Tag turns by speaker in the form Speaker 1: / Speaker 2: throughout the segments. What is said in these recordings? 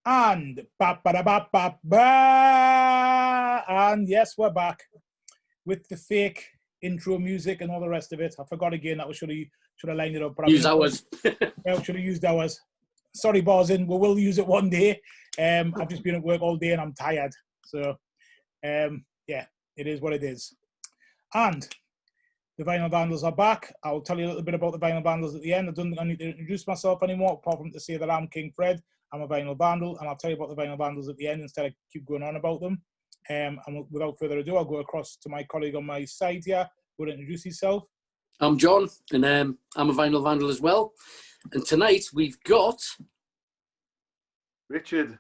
Speaker 1: And ba ba da ba ba ba. And yes, we're back with the fake intro music and all the rest of it. I forgot again. That was should have lined it up. But
Speaker 2: Use ours.
Speaker 1: Yeah, should have used ours. Sorry, Borzin. We will use it one day. I've just been at work all day and I'm tired. So, yeah, it is what it is. And the Vinyl Vandals are back. I'll tell you a little bit about the Vinyl Vandals at the end. I don't think I need to introduce myself anymore, apart from to say that I'm King Fred. I'm a Vinyl Vandal, and I'll tell you about the Vinyl Vandals at the end instead of keep going on about them. And without further ado, I'll go across to my colleague on my side here. Go to introduce yourself.
Speaker 2: I'm John, and I'm a Vinyl Vandal as well. And tonight we've got
Speaker 3: Richard,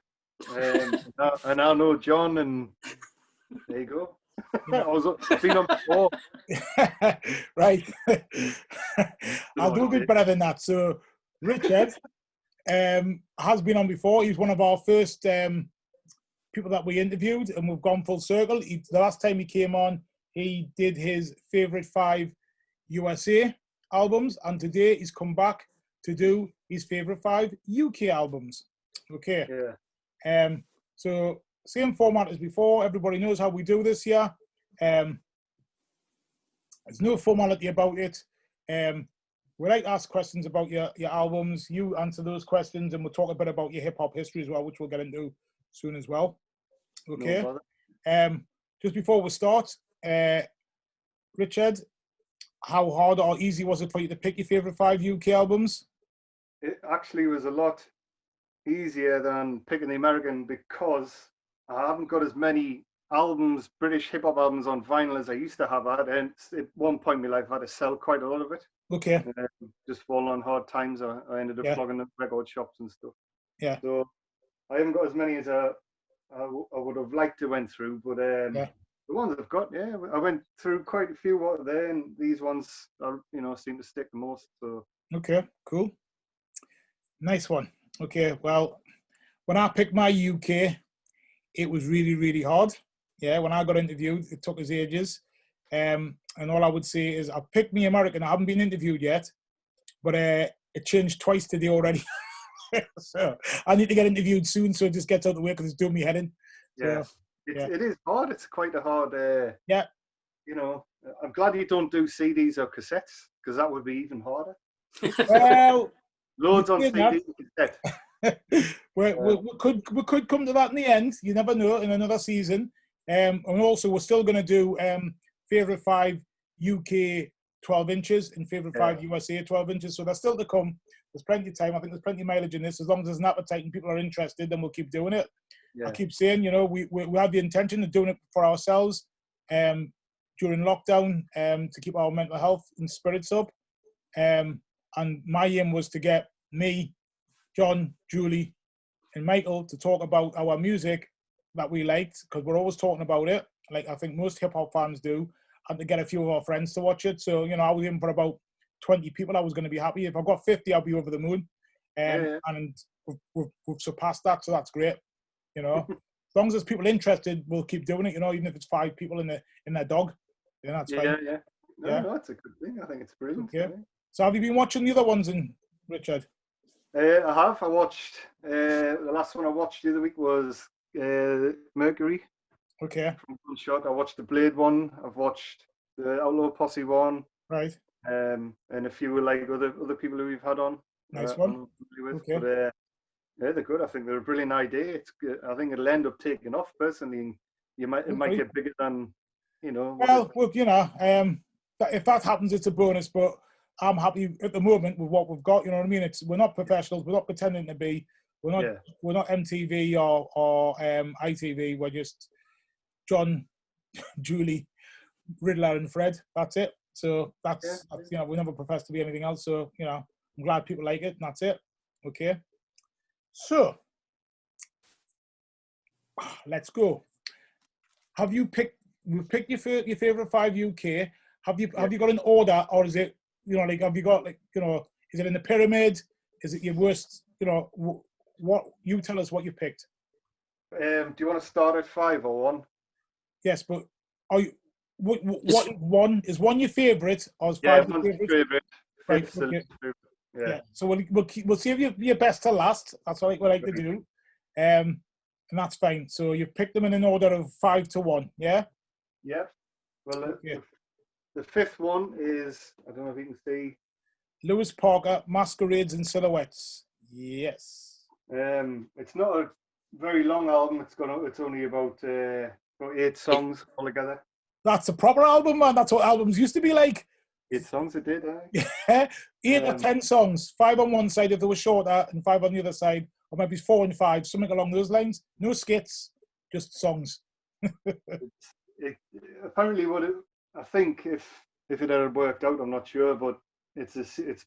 Speaker 3: and I know John, and there you go. I've seen him before.
Speaker 1: Right. I'll do a bit better than that. So, Richard has been on before. He's one of our first people that we interviewed, and we've gone full circle. The last time he came on, he did his favourite 5 USA albums, and today he's come back to do his favourite 5 UK albums. Okay.
Speaker 3: Yeah.
Speaker 1: So same format as before. Everybody knows how we do this here. There's no formality about it. We like to ask questions about your albums. You answer those questions, and we'll talk a bit about your hip hop history as well, which we'll get into soon as well. Okay. No, just before we start, Richard, how hard or easy was it for you to pick your favourite 5 UK albums?
Speaker 3: It actually was a lot easier than picking the American because I haven't got as many albums, British hip hop albums on vinyl as I used to have. And at one point in my life, I had to sell quite a lot of it.
Speaker 1: Okay.
Speaker 3: Just falling on hard times, I ended up flogging the record shops and stuff.
Speaker 1: Yeah.
Speaker 3: So I haven't got as many as I would have liked to went through, but the ones I've got, I went through quite a few what there, and these ones are, seem to stick the most. So
Speaker 1: okay, cool, nice one. Okay, well, when I picked my UK, it was really, really hard. Yeah, when I got interviewed, it took us ages. And all I would say is I picked me American. I haven't been interviewed yet, but it changed twice today already. So I need to get interviewed soon, so it just gets out of the way because it's doing me head in.
Speaker 3: Yeah,
Speaker 1: so,
Speaker 3: it is hard. It's quite a hard.
Speaker 1: Yeah.
Speaker 3: I'm glad you don't do CDs or cassettes because that would be even harder.
Speaker 1: Well,
Speaker 3: loads on CD and cassette.
Speaker 1: we could come to that in the end. You never know, in another season. And also, we're still going to do favourite 5 UK 12 inches and favourite 5 USA 12 inches. So that's still to come. There's plenty of time. I think there's plenty of mileage in this. As long as there's an appetite and people are interested, then we'll keep doing it. Yeah. I keep saying, we have the intention of doing it for ourselves during lockdown to keep our mental health and spirits up. And my aim was to get me, John, Julie, and Michael to talk about our music that we liked, because we're always talking about it, like I think most hip-hop fans do, and to get a few of our friends to watch it. So, I was aiming for about 20 people. I was going to be happy. If I got 50, I'll be over the moon. And we've surpassed that, so that's great. As long as there's people interested, we'll keep doing it, even if it's 5 people in their dog, then that's fine.
Speaker 3: Yeah. No, that's a good thing. I think it's brilliant.
Speaker 1: Okay. So have you been watching the other ones, Richard?
Speaker 3: I have. I watched, the last one I watched the other week was Mercury.
Speaker 1: Okay.
Speaker 3: From Gunshot. I watched the Blade one. I've watched the Outlaw Posse one.
Speaker 1: Right.
Speaker 3: And a few like other people who we've had on.
Speaker 1: Nice one.
Speaker 3: Okay. But, they're good. I think they're a brilliant idea. I think it'll end up taking off personally. It might get bigger than,
Speaker 1: Well, if that happens, it's a bonus. But I'm happy at the moment with what we've got. You know what I mean? We're not professionals. We're not pretending to be. We're not MTV or ITV. We're just John, Julie, Riddler, and Fred. That's it. So that's we never profess to be anything else. So I'm glad people like it, and that's it. Okay. So let's go. Have you picked? We've picked your favorite 5 UK. Have you got an order, or is it have you got is it in the pyramid? Is it your worst? What you tell us what you picked.
Speaker 3: Do you want to start at 5 or 1?
Speaker 1: Yes, but are you? What is one your favourite, or is 5 your favourite? Right. Okay. Yeah. So we'll save your best to last. That's what we like to do. and that's fine. So you picked them in an order of 5 to 1, yeah?
Speaker 3: Yeah. Well,
Speaker 1: Okay.
Speaker 3: the fifth one is, I don't know if you can see.
Speaker 1: Lewis Parker, Masquerades and Silhouettes. Yes.
Speaker 3: It's not a very long album. It's only about 8 songs altogether.
Speaker 1: That's a proper album, man. That's what albums used to be like.
Speaker 3: 8 songs it did,
Speaker 1: Yeah. 8 or 10 songs. 5 on one side if they were shorter, and 5 on the other side. Or maybe 4 and 5, something along those lines. No skits, just songs.
Speaker 3: Apparently, I think if it had worked out, I'm not sure, but it's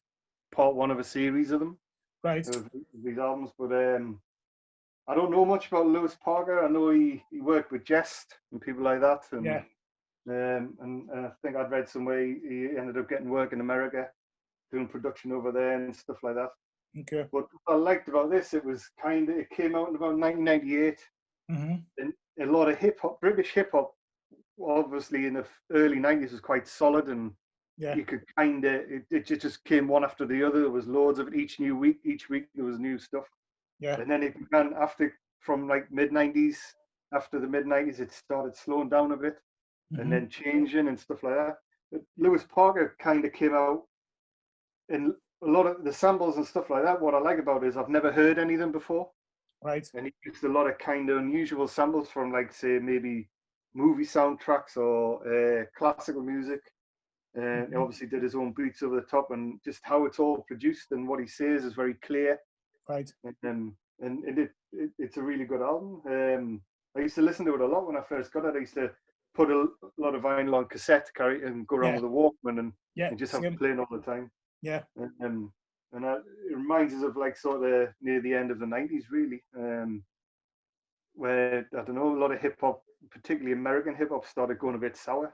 Speaker 3: part 1 of a series of them.
Speaker 1: Right.
Speaker 3: Of these albums, but I don't know much about Lewis Parker. I know he worked with Jest and people like that, and
Speaker 1: Yeah.
Speaker 3: And I think I'd read somewhere he ended up getting work in America, doing production over there and stuff like that.
Speaker 1: Okay.
Speaker 3: But what I liked about this, it came out in about 1998, and a lot of British hip hop, obviously in the early 90s, was quite solid, and you could it just came one after the other. There was loads of it each week there was new stuff.
Speaker 1: Yeah.
Speaker 3: And then it began from like mid-90s. After the mid-90s, it started slowing down a bit, and then changing and stuff like that. But Lewis Parker kind of came out, and a lot of the samples and stuff like that. What I like about it is I've never heard any of them before.
Speaker 1: Right.
Speaker 3: And he used a lot of kind of unusual samples from, like, say, maybe movie soundtracks or classical music. He obviously did his own beats over the top, and just how it's all produced and what he says is very clear.
Speaker 1: Right.
Speaker 3: And it's a really good album. I used to listen to it a lot when I first got it. I used to put a lot of vinyl on cassette, carry and go around with a Walkman and just have it playing all the time.
Speaker 1: Yeah.
Speaker 3: And it reminds us of, like, sort of near the end of the 90s, really, where, I don't know, a lot of hip hop, particularly American hip hop, started going a bit sour.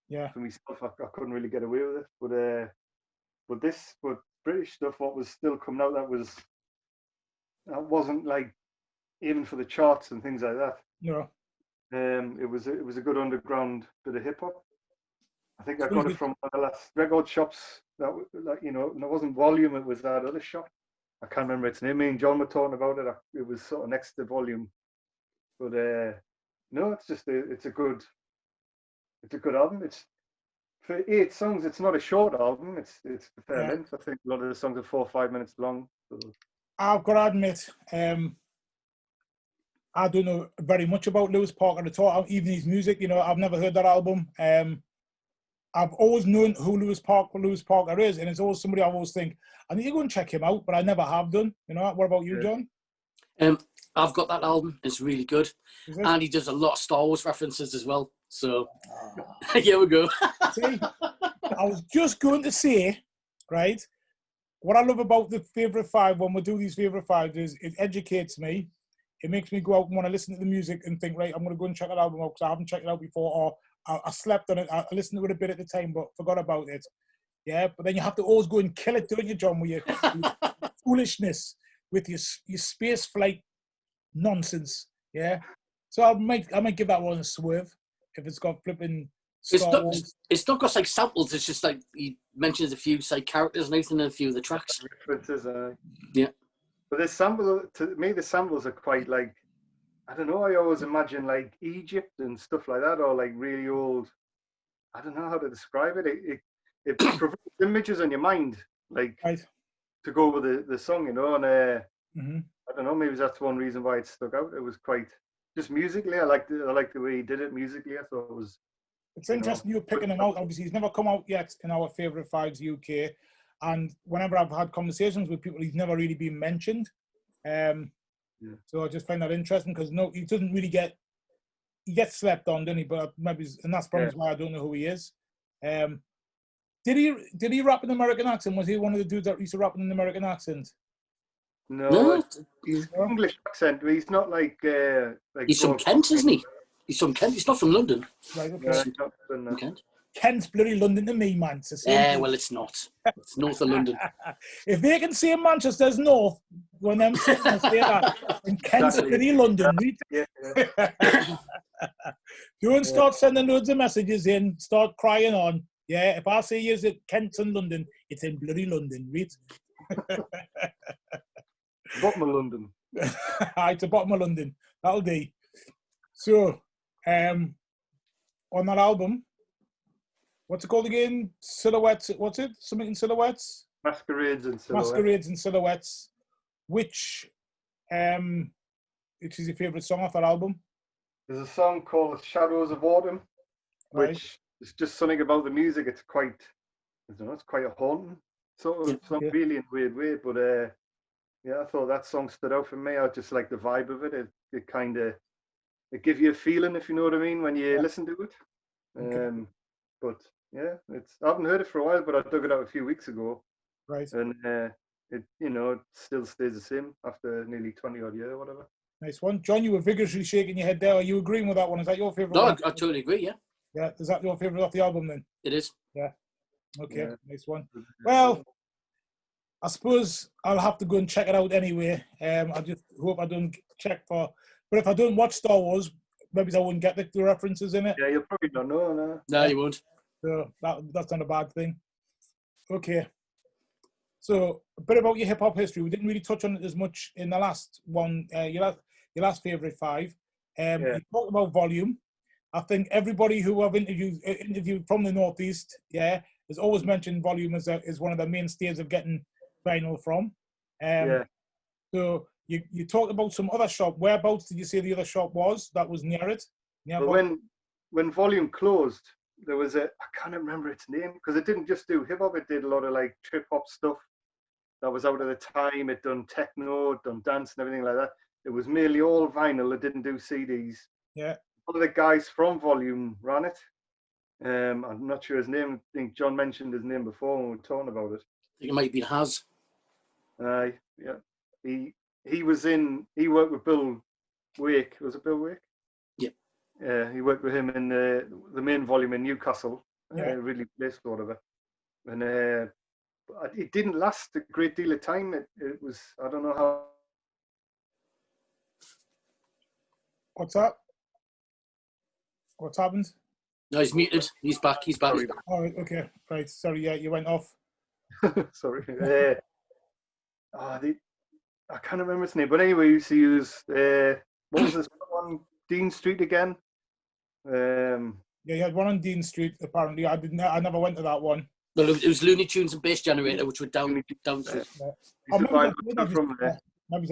Speaker 1: Yeah.
Speaker 3: For myself, I couldn't really get away with it. But British stuff, what was still coming out, that wasn't like even for the charts and things like that.
Speaker 1: No.
Speaker 3: It was a good underground bit of hip hop. I think I got it from one of the last record shops. That, like, and it wasn't Volume. It was that other shop. I can't remember its name. Me and John were talking about it. It was sort of next to Volume. But no, it's a good album. It's for 8 songs. It's not a short album. It's a fair length. I think a lot of the songs are 4 or 5 minutes long. So.
Speaker 1: I've got to admit, I don't know very much about Lewis Parker at all. Even his music, I've never heard that album. I've always known who Lewis Parker is, and it's always somebody I always think, I need to go and check him out, but I never have done. What about you, John?
Speaker 2: I've got that album. It's really good. And he does a lot of Star Wars references as well. So, here we go.
Speaker 1: See, I was just going to say, right, what I love about the Favourite 5, when we do these Favourite 5s, is it educates me. It makes me go out and want to listen to the music and think, right, I'm going to go and check that album out because I haven't checked it out before, or I slept on it. I listened to it a bit at the time, but forgot about it. Yeah, but then you have to always go and kill it, don't you, John, with your foolishness, with your space flight nonsense. Yeah, so I might give that one a swerve if it's got flipping.
Speaker 2: It's not got like samples. It's just like he mentions a few characters and everything in a few of the tracks.
Speaker 3: References,
Speaker 2: yeah.
Speaker 3: But to me, the samples are quite like, I don't know. I always imagine like Egypt and stuff like that, or like really old. I don't know how to describe it. It provokes images in your mind, like to go with the song, And I don't know. Maybe that's one reason why it stuck out. It was quite just musically. I liked the way he did it musically. I thought it was.
Speaker 1: It's interesting you're picking him out. Obviously, he's never come out yet in our Favourite 5s UK. And whenever I've had conversations with people, he's never really been mentioned. So I just find that interesting because he doesn't really he gets slept on, doesn't he? But maybe, and that's probably why I don't know who he is. Did he rap in an American accent? Was he one of the dudes that used to rap in an American accent?
Speaker 3: No, he's English accent. But he's not like
Speaker 2: he's from Kent, isn't he? He's from Kent. He's not from London.
Speaker 1: Right. Okay.
Speaker 3: From
Speaker 2: Kent.
Speaker 1: Kent's bloody London to me, man.
Speaker 2: Well, it's not. It's north of London.
Speaker 1: If they can say Manchester's north, when them say that, and Kent's bloody London, don't start sending loads of messages in, start crying on. Yeah, if I say yes, at Kent's in London, it's in bloody London, right?
Speaker 3: Bottom of London.
Speaker 1: It's the bottom of London. That'll do. So, on that album, what's it called again? Silhouettes. What's it? Something in Silhouettes?
Speaker 3: Masquerades and Silhouettes.
Speaker 1: Masquerades and Silhouettes. Which is your favourite song off that album?
Speaker 3: There's a song called Shadows of Autumn,
Speaker 1: Right.
Speaker 3: which is just something about the music. It's quite, I don't know, it's quite a haunting sort of song, really in a weird way. But yeah, I thought that song stood out for me. I just like the vibe of it. It kind of, it gives you a feeling, if you know what I mean, when you listen to it.
Speaker 1: Okay.
Speaker 3: But yeah, I haven't heard it for a while, but I dug it out a few weeks ago.
Speaker 1: Right.
Speaker 3: And it, it still stays the same after nearly 20 odd years or whatever.
Speaker 1: Nice one. John, you were vigorously shaking your head there. Are you agreeing with that one? Is that your favourite
Speaker 2: No,
Speaker 1: one?
Speaker 2: I totally agree, yeah.
Speaker 1: Yeah. Is that your favourite off the album then?
Speaker 2: It is.
Speaker 1: Yeah. Okay.
Speaker 3: Yeah.
Speaker 1: Nice one. Well, I suppose I'll have to go and check it out anyway. I just hope I don't check for... But if I don't watch Star Wars, maybe I wouldn't get the references in it.
Speaker 3: Yeah, you'll probably not know, no.
Speaker 2: No, you won't.
Speaker 1: So that's not a bad thing. Okay. So a bit about your hip hop history. We didn't really touch on it as much in the last one. Your last favourite five. You talked about volume. I think everybody who I've interviewed from the Northeast, has always mentioned volume as one of the mainstays of getting vinyl from. So you talked about some other shop. Whereabouts did you say the other shop was? That was near it.
Speaker 3: Well, when Volume closed, there was I can't remember its name because it didn't just do hip hop. It did a lot of like trip hop stuff that was out at the time. It done techno, it done dance and everything like that. It was mainly all vinyl. It didn't do CDs.
Speaker 1: Yeah.
Speaker 3: One of the guys from Volume ran it. I'm not sure his name. I think John mentioned his name before when we were talking about it.
Speaker 2: I think it might be Haz.
Speaker 3: Yeah. He worked with Bill Wake. Was it Bill Wake? Yeah. He worked with him in the main Volume in Newcastle. Really placed or whatever. And it didn't last a great deal of time. It was, I don't know how.
Speaker 1: What's that? What's happened?
Speaker 2: No, he's muted. He's back. He's back.
Speaker 3: Sorry.
Speaker 1: All right, okay. Right, sorry, yeah, you went off.
Speaker 3: Sorry. I can't remember its name, but anyway, you used to use what was this one? Dean Street again.
Speaker 1: Yeah, you had one on Dean Street. Apparently, I never went to that one.
Speaker 2: Well, it was Looney Tunes and Bass Generator, which were down.
Speaker 1: Maybe I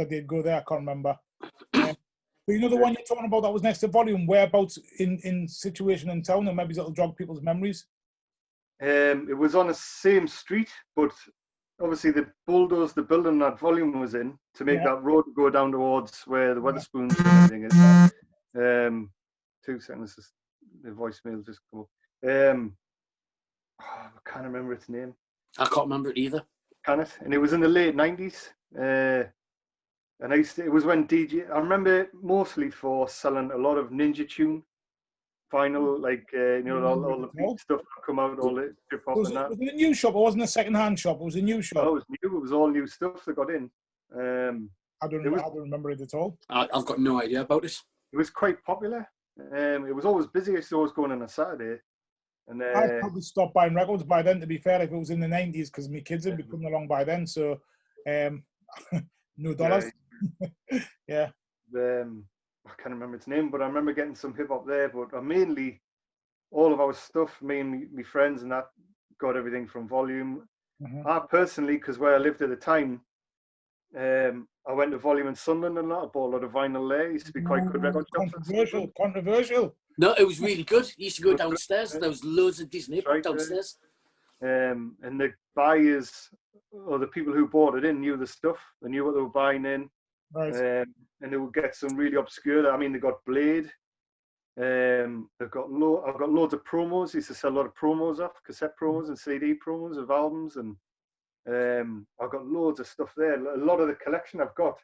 Speaker 1: did go there. I can't remember. But you know the one you're talking about that was next to Volume. Whereabouts in situation in town, and maybe that'll jog people's memories.
Speaker 3: It was on the same street, but obviously they bulldozed the building that Volume was in to make that road go down towards where the Wetherspoons and everything is. 2 seconds, the voicemail just come up. I can't remember its name.
Speaker 2: I can't remember it either.
Speaker 3: Can it? And it was in the late 90s. And it was when DJ, I remember it mostly for selling a lot of Ninja Tune vinyl, like, all the big stuff that come out, all the hip hop and that.
Speaker 1: Was it a new shop? It wasn't a second-hand shop. It was a new shop.
Speaker 3: Oh, it was new. It was all new stuff that got in.
Speaker 1: I don't remember it at all.
Speaker 2: I've got no idea about it.
Speaker 3: It was quite popular. It was always busy. It's always going on a Saturday. And
Speaker 1: I'd probably stopped buying records by then, to be fair, if it was in the 90s, because my kids had been coming along by then. So, no dollars. Yeah.
Speaker 3: I can't remember its name, but I remember getting some hip hop there. But mainly, all of our stuff, me and my friends and that, got everything from Volume.
Speaker 1: Mm-hmm.
Speaker 3: I personally, because where I lived at the time, I went to Volume in Sunderland and I bought a lot of vinyl there. It used to be quite good record shops.
Speaker 1: Controversial.
Speaker 2: No, it was really good. You used to go downstairs. There was loads of decent hip hop downstairs.
Speaker 3: And the buyers, or the people who bought it in, knew the stuff. They knew what they were buying in.
Speaker 1: Right.
Speaker 3: And they would get some really obscure. I mean, they got Blade. I've got loads of promos. They used to sell a lot of promos off, cassette promos and CD promos of albums, and I've got loads of stuff there. A lot of the collection I've got,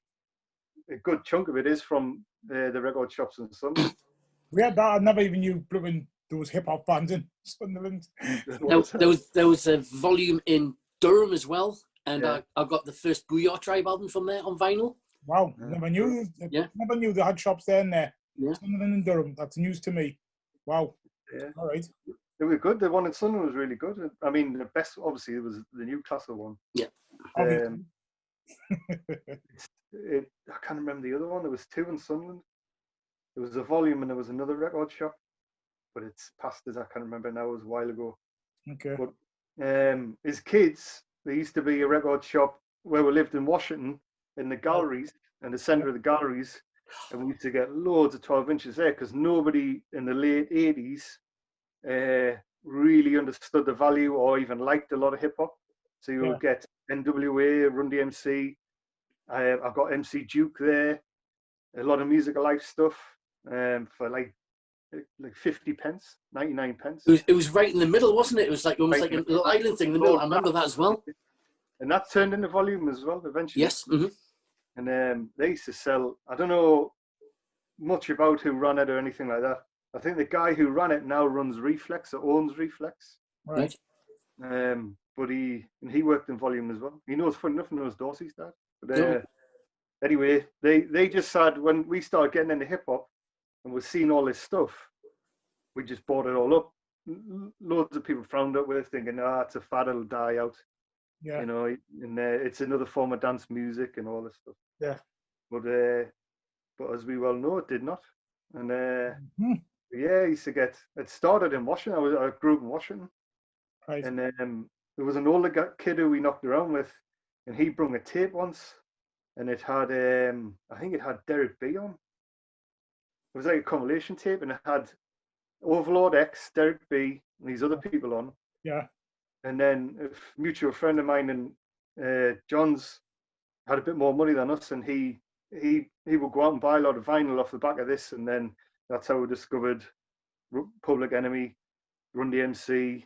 Speaker 3: a good chunk of it is from the record shops in Sunderland.
Speaker 1: We had that. I never even knew there was hip hop bands in Sunderland.
Speaker 2: There was a Volume in Durham as well, and I got the first Booyah Tribe album from there on vinyl.
Speaker 1: Wow, never knew they had shops there and there.
Speaker 2: Yeah.
Speaker 1: Sunderland and Durham. That's news to me. Wow.
Speaker 3: Yeah.
Speaker 1: All right.
Speaker 3: They were good. The one in Sunderland was really good. I mean, the best, obviously, it was the Newcastle one.
Speaker 2: Yeah.
Speaker 3: I can't remember the other one. There was two in Sunderland. There was a Volume and there was another record shop, but it's past us. I can't remember now. It was a while ago.
Speaker 1: Okay.
Speaker 3: But as kids, there used to be a record shop where we lived in Washington, in the galleries, in the centre of the galleries, and we used to get loads of 12 inches there because nobody in the late 80s really understood the value or even liked a lot of hip hop. So you would get NWA, Run DMC. I've got MC Duke there. A lot of Musical Life stuff for like 50 pence, 99 pence.
Speaker 2: It was right in the middle, wasn't it? It was like almost like a little island thing in the middle. I remember that as well.
Speaker 3: And that turned into Volume as well eventually.
Speaker 2: Yes. Mm-hmm.
Speaker 3: And they used to sell, I don't know much about who ran it or anything like that. I think the guy who ran it now runs Reflex or owns Reflex.
Speaker 2: Right.
Speaker 3: But he worked in Volume as well. He knows, funny enough, knows Dorsey's dad. But anyway, they just said when we started getting into hip hop and we're seeing all this stuff, we just bought it all up. Loads of people frowned at with thinking, it's a fad, it'll die out.
Speaker 1: Yeah.
Speaker 3: You know, and it's another form of dance music and all this stuff.
Speaker 1: Yeah.
Speaker 3: But as we well know, it did not. And I used to get it started in Washington. I grew up in Washington.
Speaker 1: Right.
Speaker 3: And there was an older kid who we knocked around with, and he brought a tape once, and it had I think it had Derek B on. It was like a compilation tape, and it had Overlord X, Derek B, and these other people on.
Speaker 1: Yeah.
Speaker 3: And then a mutual friend of mine and John's had a bit more money than us, and he would go out and buy a lot of vinyl off the back of this, and then that's how we discovered Public Enemy, Run DMC,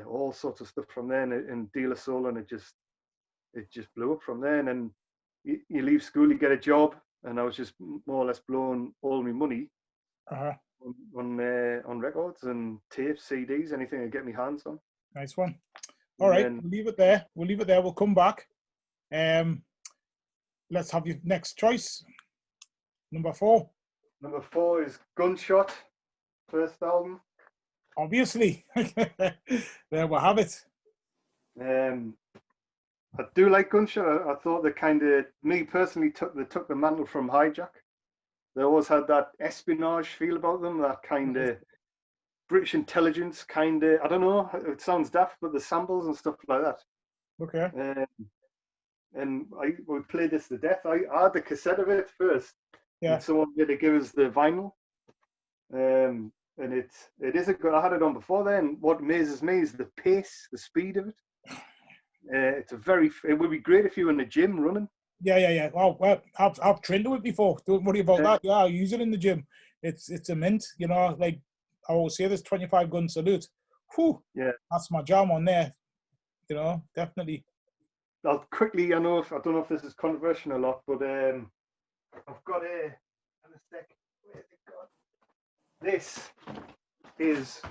Speaker 3: all sorts of stuff from there, and De La Soul, and it just blew up from there. And then you leave school, you get a job, and I was just more or less blowing all my money on records and tapes, CDs, anything I get my hands on.
Speaker 1: Nice one. All right, we'll leave it there. We'll come back. Let's have your next choice. Number 4.
Speaker 3: Number 4 is Gunshot, first album.
Speaker 1: Obviously. There we have it.
Speaker 3: I do like Gunshot. I thought they kind of, me personally, took the mantle from Hijack. They always had that espionage feel about them, that kind of British intelligence kind of, I don't know, it sounds daft, but the samples and stuff like that.
Speaker 1: Okay.
Speaker 3: And we played this to death. I had the cassette of it first.
Speaker 1: Yeah.
Speaker 3: And someone had to give us the vinyl. And it is a good, I had it on before then. What amazes me is the pace, the speed of it. It would be great if you were in the gym running.
Speaker 1: Yeah. Well, I've trained to it before. Don't worry about that. Yeah, I'll use it in the gym. It's a mint, you know, like I always say this 25 gun salute. Whew. Yeah. That's my jam on there. You know, definitely.
Speaker 3: I'll quickly, I don't know if this is controversial or not, but I've got a sec. Where's it gone? This is,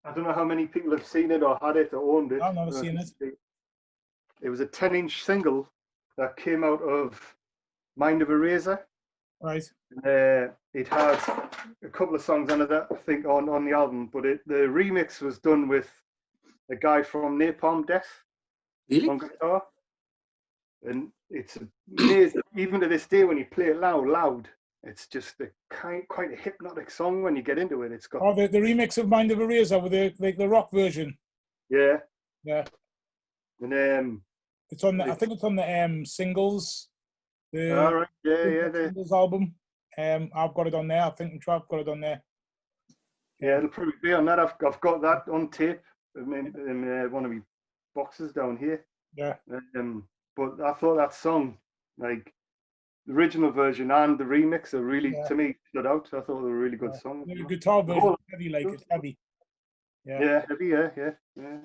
Speaker 3: I don't know how many people have seen it or had it or owned it.
Speaker 1: I've never seen it.
Speaker 3: It was a 10-inch single that came out of Mind of a Razor.
Speaker 1: Right.
Speaker 3: It had a couple of songs on it, I think, on the album, but the remix was done with a guy from Napalm Death.
Speaker 2: Really?
Speaker 3: On guitar. And it's amazing. Even to this day, when you play it loud, it's just quite a hypnotic song when you get into it. It's got
Speaker 1: the remix of Mind of a Razor with the rock version.
Speaker 3: Yeah.
Speaker 1: And it's on I think it's on the singles.
Speaker 3: All right. The
Speaker 1: singles album. I've got it on there. I think Trav got it on there.
Speaker 3: Yeah, it'll probably be on that. I've got that on tape in one of my boxes down here.
Speaker 1: Yeah.
Speaker 3: But I thought that song, like the original version and the remix, are really to me stood out. I thought they were a really good song.
Speaker 1: The guitar version, heavy, like it's heavy.
Speaker 3: Yeah, heavy. Yeah.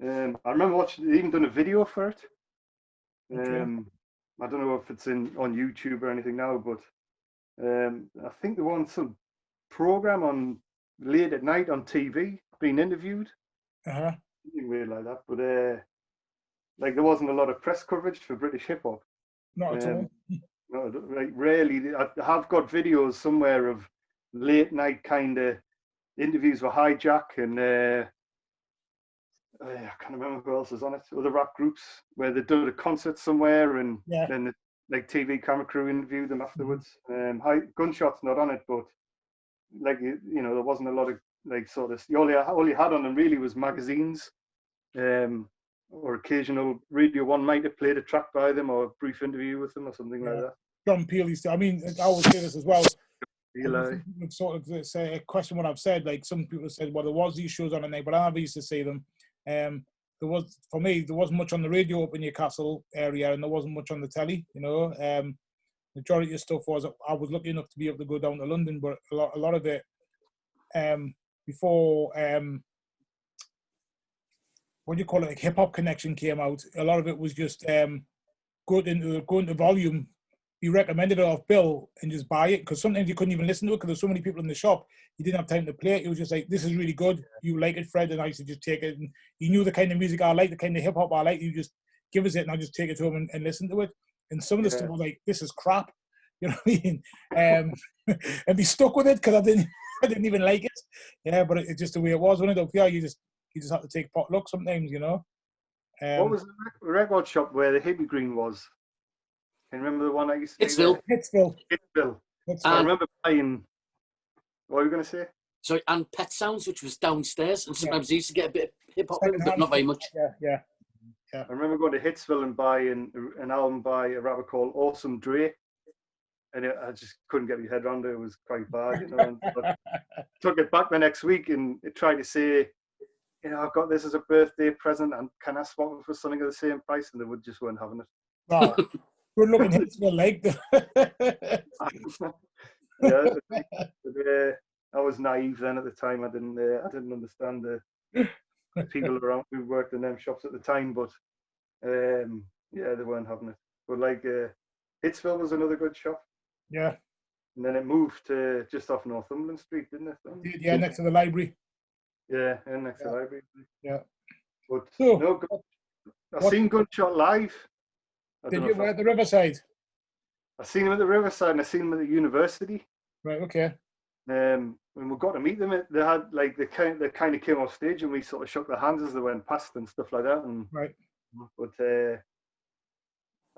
Speaker 3: I remember watching. They even done a video for it. I don't know if it's on YouTube or anything now, but I think they were on some program on late at night on TV, being interviewed. Something weird like that, but like there wasn't a lot of press coverage for British hip hop.
Speaker 1: Not at all.
Speaker 3: No, like rarely. I have got videos somewhere of late night kind of interviews with Hijack and I can't remember who else is on it. Other rap groups where they did a concert somewhere, and then the, like TV camera crew interviewed them afterwards. Gunshot's not on it, but like there wasn't a lot of like sort of all you had on them really was magazines, or occasional Radio 1 might have played a track by them or a brief interview with them or something like that.
Speaker 1: John Peel used to. I mean, I always say this as well.
Speaker 3: Eli.
Speaker 1: Sort of say a question what I've said. Like some people said, well, there was these shows on at night, but I never used to see them. There wasn't much on the radio up in Newcastle area, and there wasn't much on the telly. Majority of stuff was I was lucky enough to be able to go down to London, but a lot of it before what do you call it, like Hip Hop Connection came out. A lot of it was just go into volume, be recommended it off Bill, and just buy it, because sometimes you couldn't even listen to it because there's so many people in the shop. You didn't have time to play it. It was just like, this is really good. You like it, Fred? And I used to just take it. And you knew the kind of music I like, the kind of hip hop I like. You just give us it, and I just take it to him and listen to it. And some of the stuff was like, this is crap. You know what I mean? And be stuck with it because I didn't even like it. Yeah, but it's just the way it was. When it up here, you just have to take potluck sometimes. What
Speaker 3: was the record shop where the Hippie Green was? Can you remember the one I used to
Speaker 1: Hitsville.
Speaker 3: I remember buying. What were you going to say?
Speaker 2: Sorry, and Pet Sounds, which was downstairs, and sometimes I used to get a bit of hip hop, but not very much.
Speaker 1: Yeah.
Speaker 3: I remember going to Hitsville and buying an album by a rapper called Awesome Dre, and I just couldn't get my head around it. It was quite bad, But took it back the next week and it tried to say, I've got this as a birthday present, and can I swap it for something at the same price? And they just weren't having it.
Speaker 1: Wow. Good looking Hitsville, like.
Speaker 3: I was naive then at the time. I didn't understand the people around who worked in them shops at the time, but they weren't having it. But like Hitsville was another good shop.
Speaker 1: Yeah.
Speaker 3: And then it moved to just off Northumberland Street, didn't it?
Speaker 1: Yeah, next to the library.
Speaker 3: Yeah, and next to the library.
Speaker 1: Yeah.
Speaker 3: But I've seen Gunshot live.
Speaker 1: Did you at the Riverside?
Speaker 3: I seen him at the Riverside, and I seen him at the university.
Speaker 1: Right. Okay.
Speaker 3: When we got to meet them, they had like they kind of came off stage, and we sort of shook their hands as they went past and stuff like that. And
Speaker 1: right.
Speaker 3: But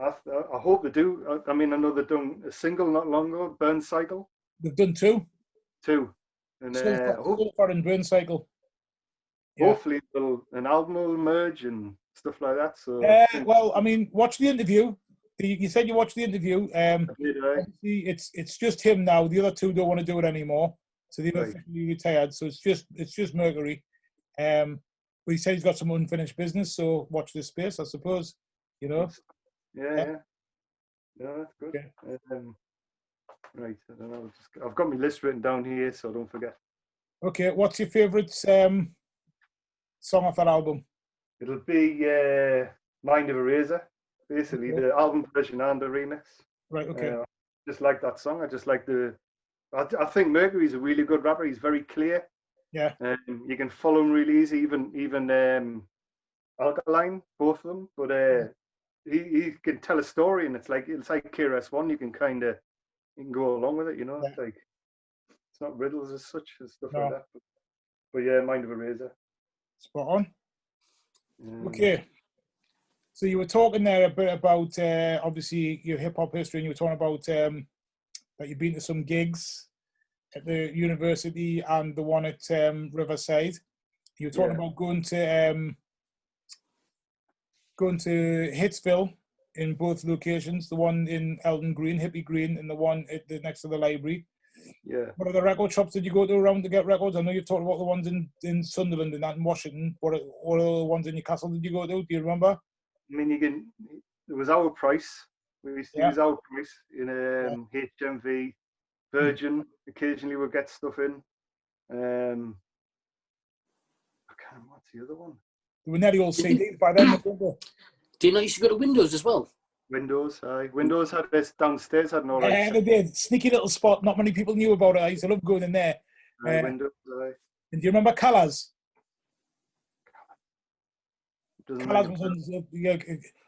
Speaker 3: I hope they do. I mean, I know they've done a single not long ago, Burn Cycle.
Speaker 1: They've done two.
Speaker 3: And
Speaker 1: Sulphur and Burn Cycle.
Speaker 3: Hopefully, an album will emerge and stuff like that. So.
Speaker 1: Well, I mean, watch the interview. You said you watched the interview. It's just him now. The other two don't want to do it anymore, so they've officially retired. So it's just Mercury. But he said he's got some unfinished business. So watch this space, I suppose.
Speaker 3: Yeah. Yeah, that's good. Yeah. Right, I don't know. I've got my list written down here, so don't forget.
Speaker 1: Okay, what's your favourite song off that album?
Speaker 3: It'll be Mind of a Razor, basically the album version and the remix.
Speaker 1: Right. Okay.
Speaker 3: Just like that song. I just like I think Mercury's a really good rapper. He's very clear.
Speaker 1: Yeah.
Speaker 3: You can follow him really easy. Even Alkaline, both of them. But he can tell a story, and it's like KRS-One. You can go along with it. It's like it's not riddles as such and stuff like that. But yeah, Mind of a Razor.
Speaker 1: Spot on. Okay. So you were talking there a bit about obviously your hip hop history, and you were talking about that you've been to some gigs at the university and the one at Riverside. You were talking about going to Hitsville in both locations, the one in Eldon Green, Hippie Green, and the one next to the library.
Speaker 3: Yeah.
Speaker 1: What other record shops did you go to around to get records? I know you've talked about the ones in Sunderland and that in Washington. What other ones in Newcastle did you go to? Do you remember?
Speaker 3: I mean, it was our price. We used to use our price in HMV, Virgin. Occasionally we'll get stuff in. What's the other one?
Speaker 1: They were nearly all CDs by then.
Speaker 2: Do you know you should go to Windows as well?
Speaker 3: Windows, aye. Windows had this downstairs, had an alright.
Speaker 1: Yeah, they did. Sneaky little spot. Not many people knew about it. I used to love going in there.
Speaker 3: Windows, aye.
Speaker 1: And do you remember Callas?
Speaker 3: Callas
Speaker 1: was on,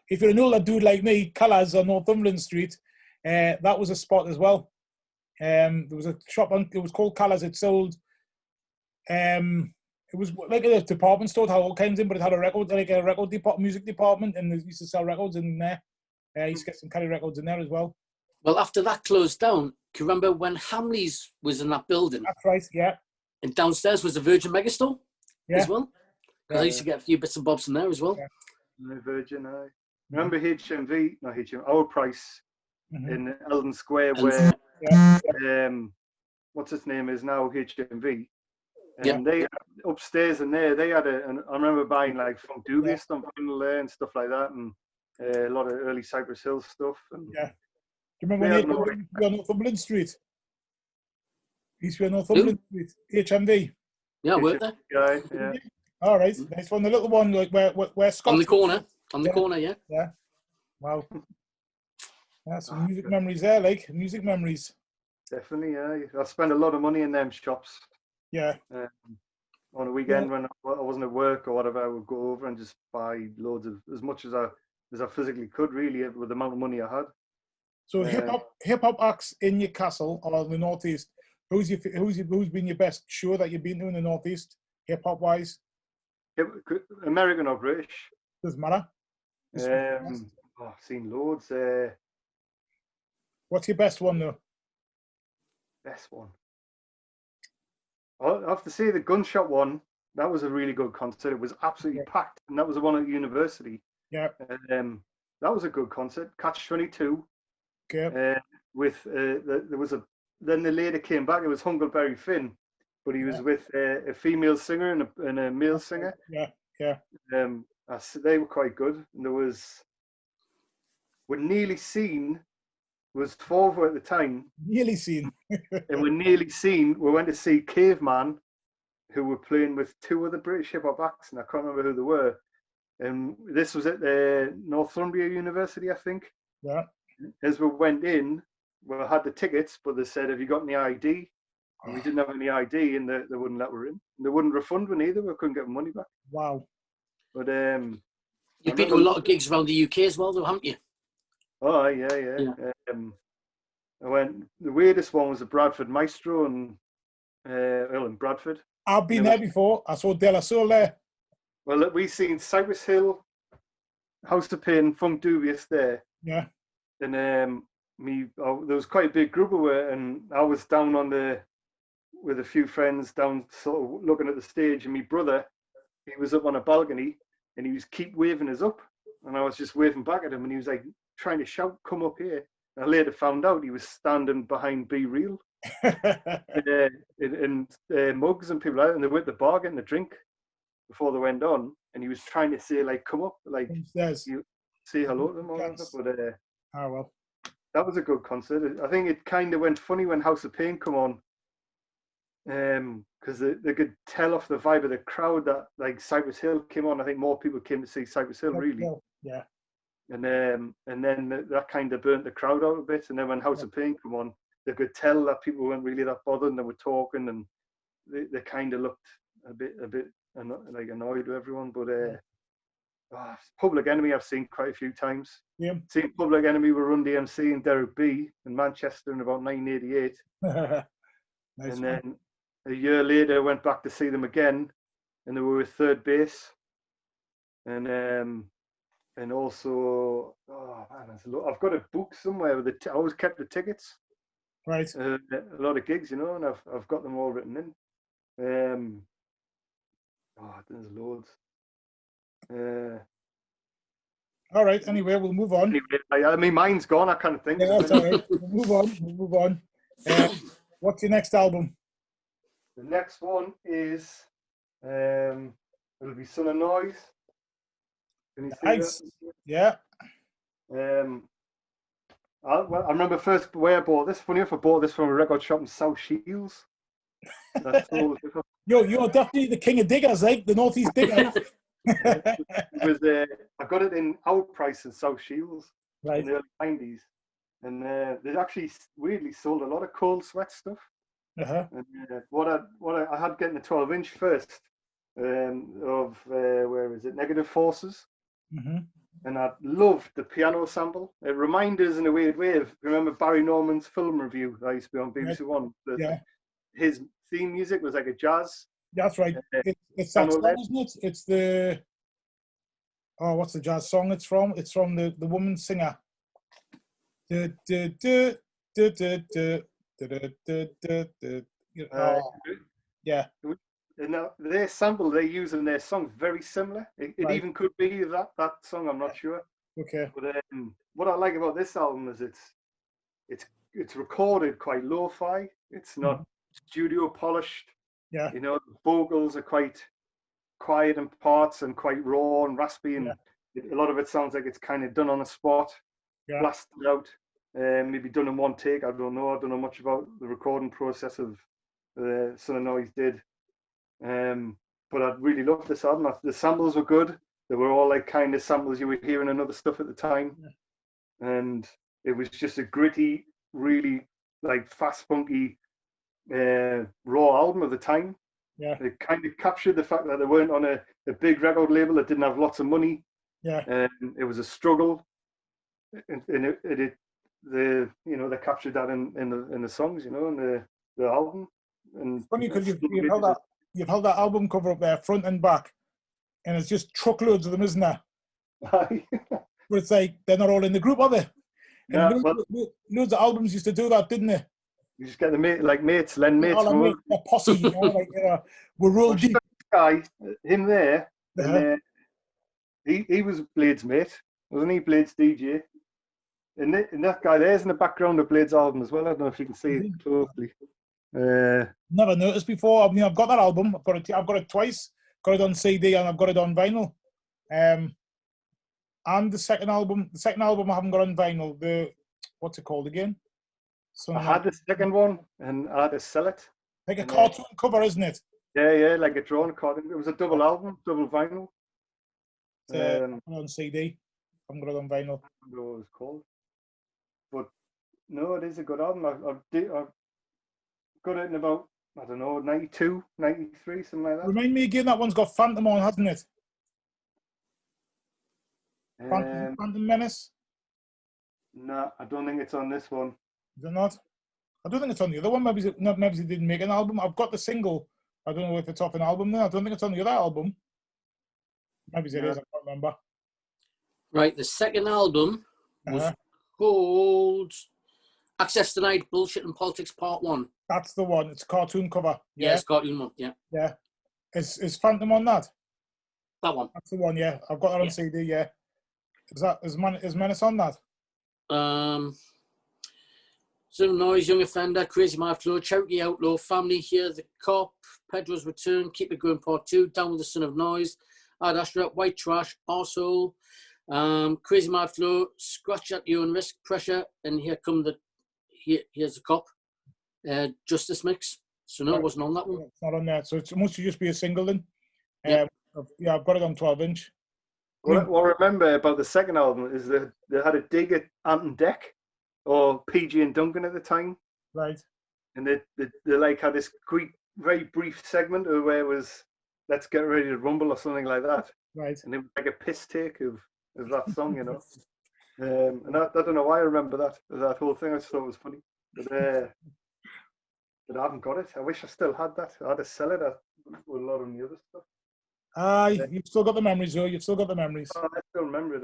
Speaker 1: if you're an older dude like me, Callas on Northumberland Street, that was a spot as well. There was a shop it was called Callas. It sold It was like a department store, it had all kinds in, but it had a record, like a music department, and they used to sell records in there. You used to get some Kelly records in there as well.
Speaker 2: Well, after that closed down, can you remember when Hamleys was in that building?
Speaker 1: That's right, yeah.
Speaker 2: And downstairs was the Virgin Megastore as well? Because I used to
Speaker 3: Yeah.
Speaker 2: get a few bits and bobs from there as well.
Speaker 1: Yeah.
Speaker 3: No Virgin, I remember HMV, not HMV, Our Price in Eldon Square, where what's its name is now HMV, and they upstairs in there they had I remember buying like from Dubious on vinyl there and stuff like that, and a lot of early Cypress Hill stuff. And
Speaker 1: do you remember when they on Northumberland Street? Used to be on Northumberland Street, HMV.
Speaker 2: Yeah, I worked there.
Speaker 3: Yeah.
Speaker 1: All right, nice one. The little one, like where Scott.
Speaker 2: On the corner, yeah.
Speaker 1: Yeah. Wow. Yeah, some music memories there, like music memories.
Speaker 3: Definitely, yeah. I spent a lot of money in them shops.
Speaker 1: Yeah.
Speaker 3: On a weekend when I wasn't at work or whatever, I would go over and just buy loads of as much as I physically could, really, with the amount of money I had.
Speaker 1: So hip hop acts in Newcastle or the Northeast. Who's been your best show that you've been to in the Northeast, hip hop wise?
Speaker 3: American or British?
Speaker 1: Doesn't matter.
Speaker 3: I've seen loads.
Speaker 1: What's your best one though?
Speaker 3: Best one. I have to say the Gunshot one. That was a really good concert. It was absolutely packed, and that was the one at university.
Speaker 1: Yeah.
Speaker 3: That was a good concert. Catch 22.
Speaker 1: Okay.
Speaker 3: Then the later came back. It was Huckleberry Finn, but he was with a female singer and a male singer.
Speaker 1: Yeah.
Speaker 3: They were quite good. And we're Nearly Seen was 4 at the time.
Speaker 1: Nearly Seen.
Speaker 3: And we went to see Caveman, who were playing with 2 other British hip hop acts, and I can't remember who they were. And this was at the Northumbria University, I think.
Speaker 1: Yeah.
Speaker 3: As we went in, we had the tickets, but they said, "Have you got any ID?" And we didn't have any ID, and they wouldn't let us in. And they wouldn't refund me either. We couldn't get money back.
Speaker 1: Wow.
Speaker 3: But
Speaker 2: you've been to a lot of gigs around the UK as well, though, haven't you?
Speaker 3: Oh yeah. I went. The weirdest one was the Bradford Maestro in Bradford.
Speaker 1: I've been there before. I saw De La Soul there.
Speaker 3: Well, we seen Cypress Hill, House of Pain, Funk Dubious there.
Speaker 1: Yeah.
Speaker 3: And there was quite a big group of it, and I was down with a few friends down, sort of looking at the stage, and my brother, he was up on a balcony, and he was keep waving us up, and I was just waving back at him, and he was like trying to shout, "Come up here!" And I later found out he was standing behind Be Real, and mugs and people out, and they were at the bar getting a drink before they went on, and he was trying to say like, "Come up, like you say hello to them," all that stuff. But
Speaker 1: oh well.
Speaker 3: That was a good concert. I think it kind of went funny when House of Pain come on, because they could tell off the vibe of the crowd that like Cypress Hill came on. I think more people came to see Cypress Hill, really.
Speaker 1: Yeah.
Speaker 3: And then that kind of burnt the crowd out a bit. And then when House of Pain come on, they could tell that people weren't really that bothered, and they were talking, and they kind of looked a bit like annoyed with everyone. But Public Enemy I've seen quite a few times.
Speaker 1: Yeah.
Speaker 3: Seen Public Enemy with Run DMC and Derek B in Manchester in about 1988.
Speaker 1: Nice.
Speaker 3: And then a year later went back to see them again, and they were with Third Base. And also, I've got a book somewhere with I always kept the tickets.
Speaker 1: Right.
Speaker 3: A lot of gigs, and I've got them all written in. There's loads.
Speaker 1: All right. Anyway, we'll move on.
Speaker 3: Anyway, I mean, mine's gone. I can't think.
Speaker 1: Yeah, that's all right. We'll move on. What's your next album?
Speaker 3: The next one is it'll be Son of Noise. Can you see
Speaker 1: Nice.
Speaker 3: that?
Speaker 1: Yeah.
Speaker 3: I remember first where I bought this. Funny enough, I bought this from a record shop in South Shields.
Speaker 1: You're definitely the king of diggers, like the Northeast digger.
Speaker 3: I got it in Our Price in South Shields in the early 90s, and they actually weirdly sold a lot of Cold Sweat stuff.
Speaker 1: Uh-huh.
Speaker 3: And what I had getting a 12-inch first of where is it? Negative Forces.
Speaker 1: Mm-hmm.
Speaker 3: And I loved the piano sample. It reminded us in a weird way of, remember Barry Norman's film review that used to be on BBC One? His theme music was like a jazz
Speaker 1: That's right. It's that song, isn't it? It's the what's the jazz song it's from? It's from the woman singer. Yeah.
Speaker 3: And their sample they use in their song very similar. It
Speaker 1: Right.
Speaker 3: even could be that song. I'm not sure.
Speaker 1: Okay.
Speaker 3: But what I like about this album is it's recorded quite lo-fi. It's not studio polished.
Speaker 1: Yeah.
Speaker 3: You know, the vocals are quite quiet in parts and quite raw and raspy, and a lot of it sounds like it's kind of done on the spot, blasted out, maybe done in one take. I don't know. I don't know much about the recording process of Son of Noise did. But I really loved this album. The samples were good. They were all like kind of samples you were hearing in other stuff at the time. And it was just a gritty, really like fast, funky, raw album of the time.
Speaker 1: Yeah.
Speaker 3: It kind of captured the fact that they weren't on a big record label that didn't have lots of money.
Speaker 1: Yeah.
Speaker 3: It was a struggle. And they captured that in the songs, in the album. And
Speaker 1: funny because you've held that album cover up there, front and back, and it's just truckloads of them, isn't there? But it's like they're not all in the group, are they? And loads of albums used to do that, didn't they?
Speaker 3: You just get the mates, lend mates.
Speaker 1: A posse, we're real deep.
Speaker 3: Guy, him there, and he was Blade's mate, wasn't he? Blade's DJ. And that guy there's in the background of Blade's album as well. I don't know if you can see it closely.
Speaker 1: Never noticed before. I mean, I've got that album. I've got it twice. Got it on CD and I've got it on vinyl. And the second album I haven't got on vinyl. What's it called again?
Speaker 3: I had the second one and I had to sell it.
Speaker 1: Like a cartoon cover, isn't it?
Speaker 3: Yeah, like a drawn cartoon. It was a double album, double vinyl.
Speaker 1: On CD. I haven't got it on vinyl.
Speaker 3: I don't know what it was called. But no, it is a good album. I've got it in about, I don't know, 92, 93, something like that.
Speaker 1: Remind me again, that one's got Phantom on, hasn't it? Phantom Menace?
Speaker 3: No, I don't think it's on this one.
Speaker 1: Is it not? I don't think it's on the other one. Maybe they didn't make an album. I've got the single. I don't know if it's off an album then. I don't think it's on the other album. Maybe it is, I can't remember.
Speaker 2: Right, the second album was called Access Denied, Bullshit and Politics Part 1.
Speaker 1: That's the one. It's a cartoon cover.
Speaker 2: Yeah, it's cartoon one, yeah.
Speaker 1: Yeah. Is Phantom on that?
Speaker 2: That one.
Speaker 1: That's the one, yeah. I've got that on CD, yeah. Is Menace on that?
Speaker 2: Some Noise, Young Offender, Crazy My Flow, Cherokee Outlaw, Family, Here the Cop, Pedro's Return, Keep It Going Part 2, Down with the Son of Noise, Ad Astra, White Trash, Arsehole, Crazy My Flow, Scratch at Your Own Risk, Pressure, and Here's the Cop, Justice Mix. So no, it wasn't on that one.
Speaker 1: It's not on there. So it must just be a single then. Yeah, I've got it on 12-inch.
Speaker 3: What I remember about the second album is that they had a dig at Ant and Dec, or PG and Duncan at the time.
Speaker 1: Right. And
Speaker 3: they like had this quick, very brief segment where it was "Let's Get Ready to Rumble" or something like that.
Speaker 1: Right.
Speaker 3: And it was like a piss take of that song, And I don't know why I remember that whole thing. I just thought it was funny. But I haven't got it. I wish I still had that. I had to sell it with a lot of the other stuff.
Speaker 1: You've still got the memories, though. You've still got the memories.
Speaker 3: Oh, I still remember it,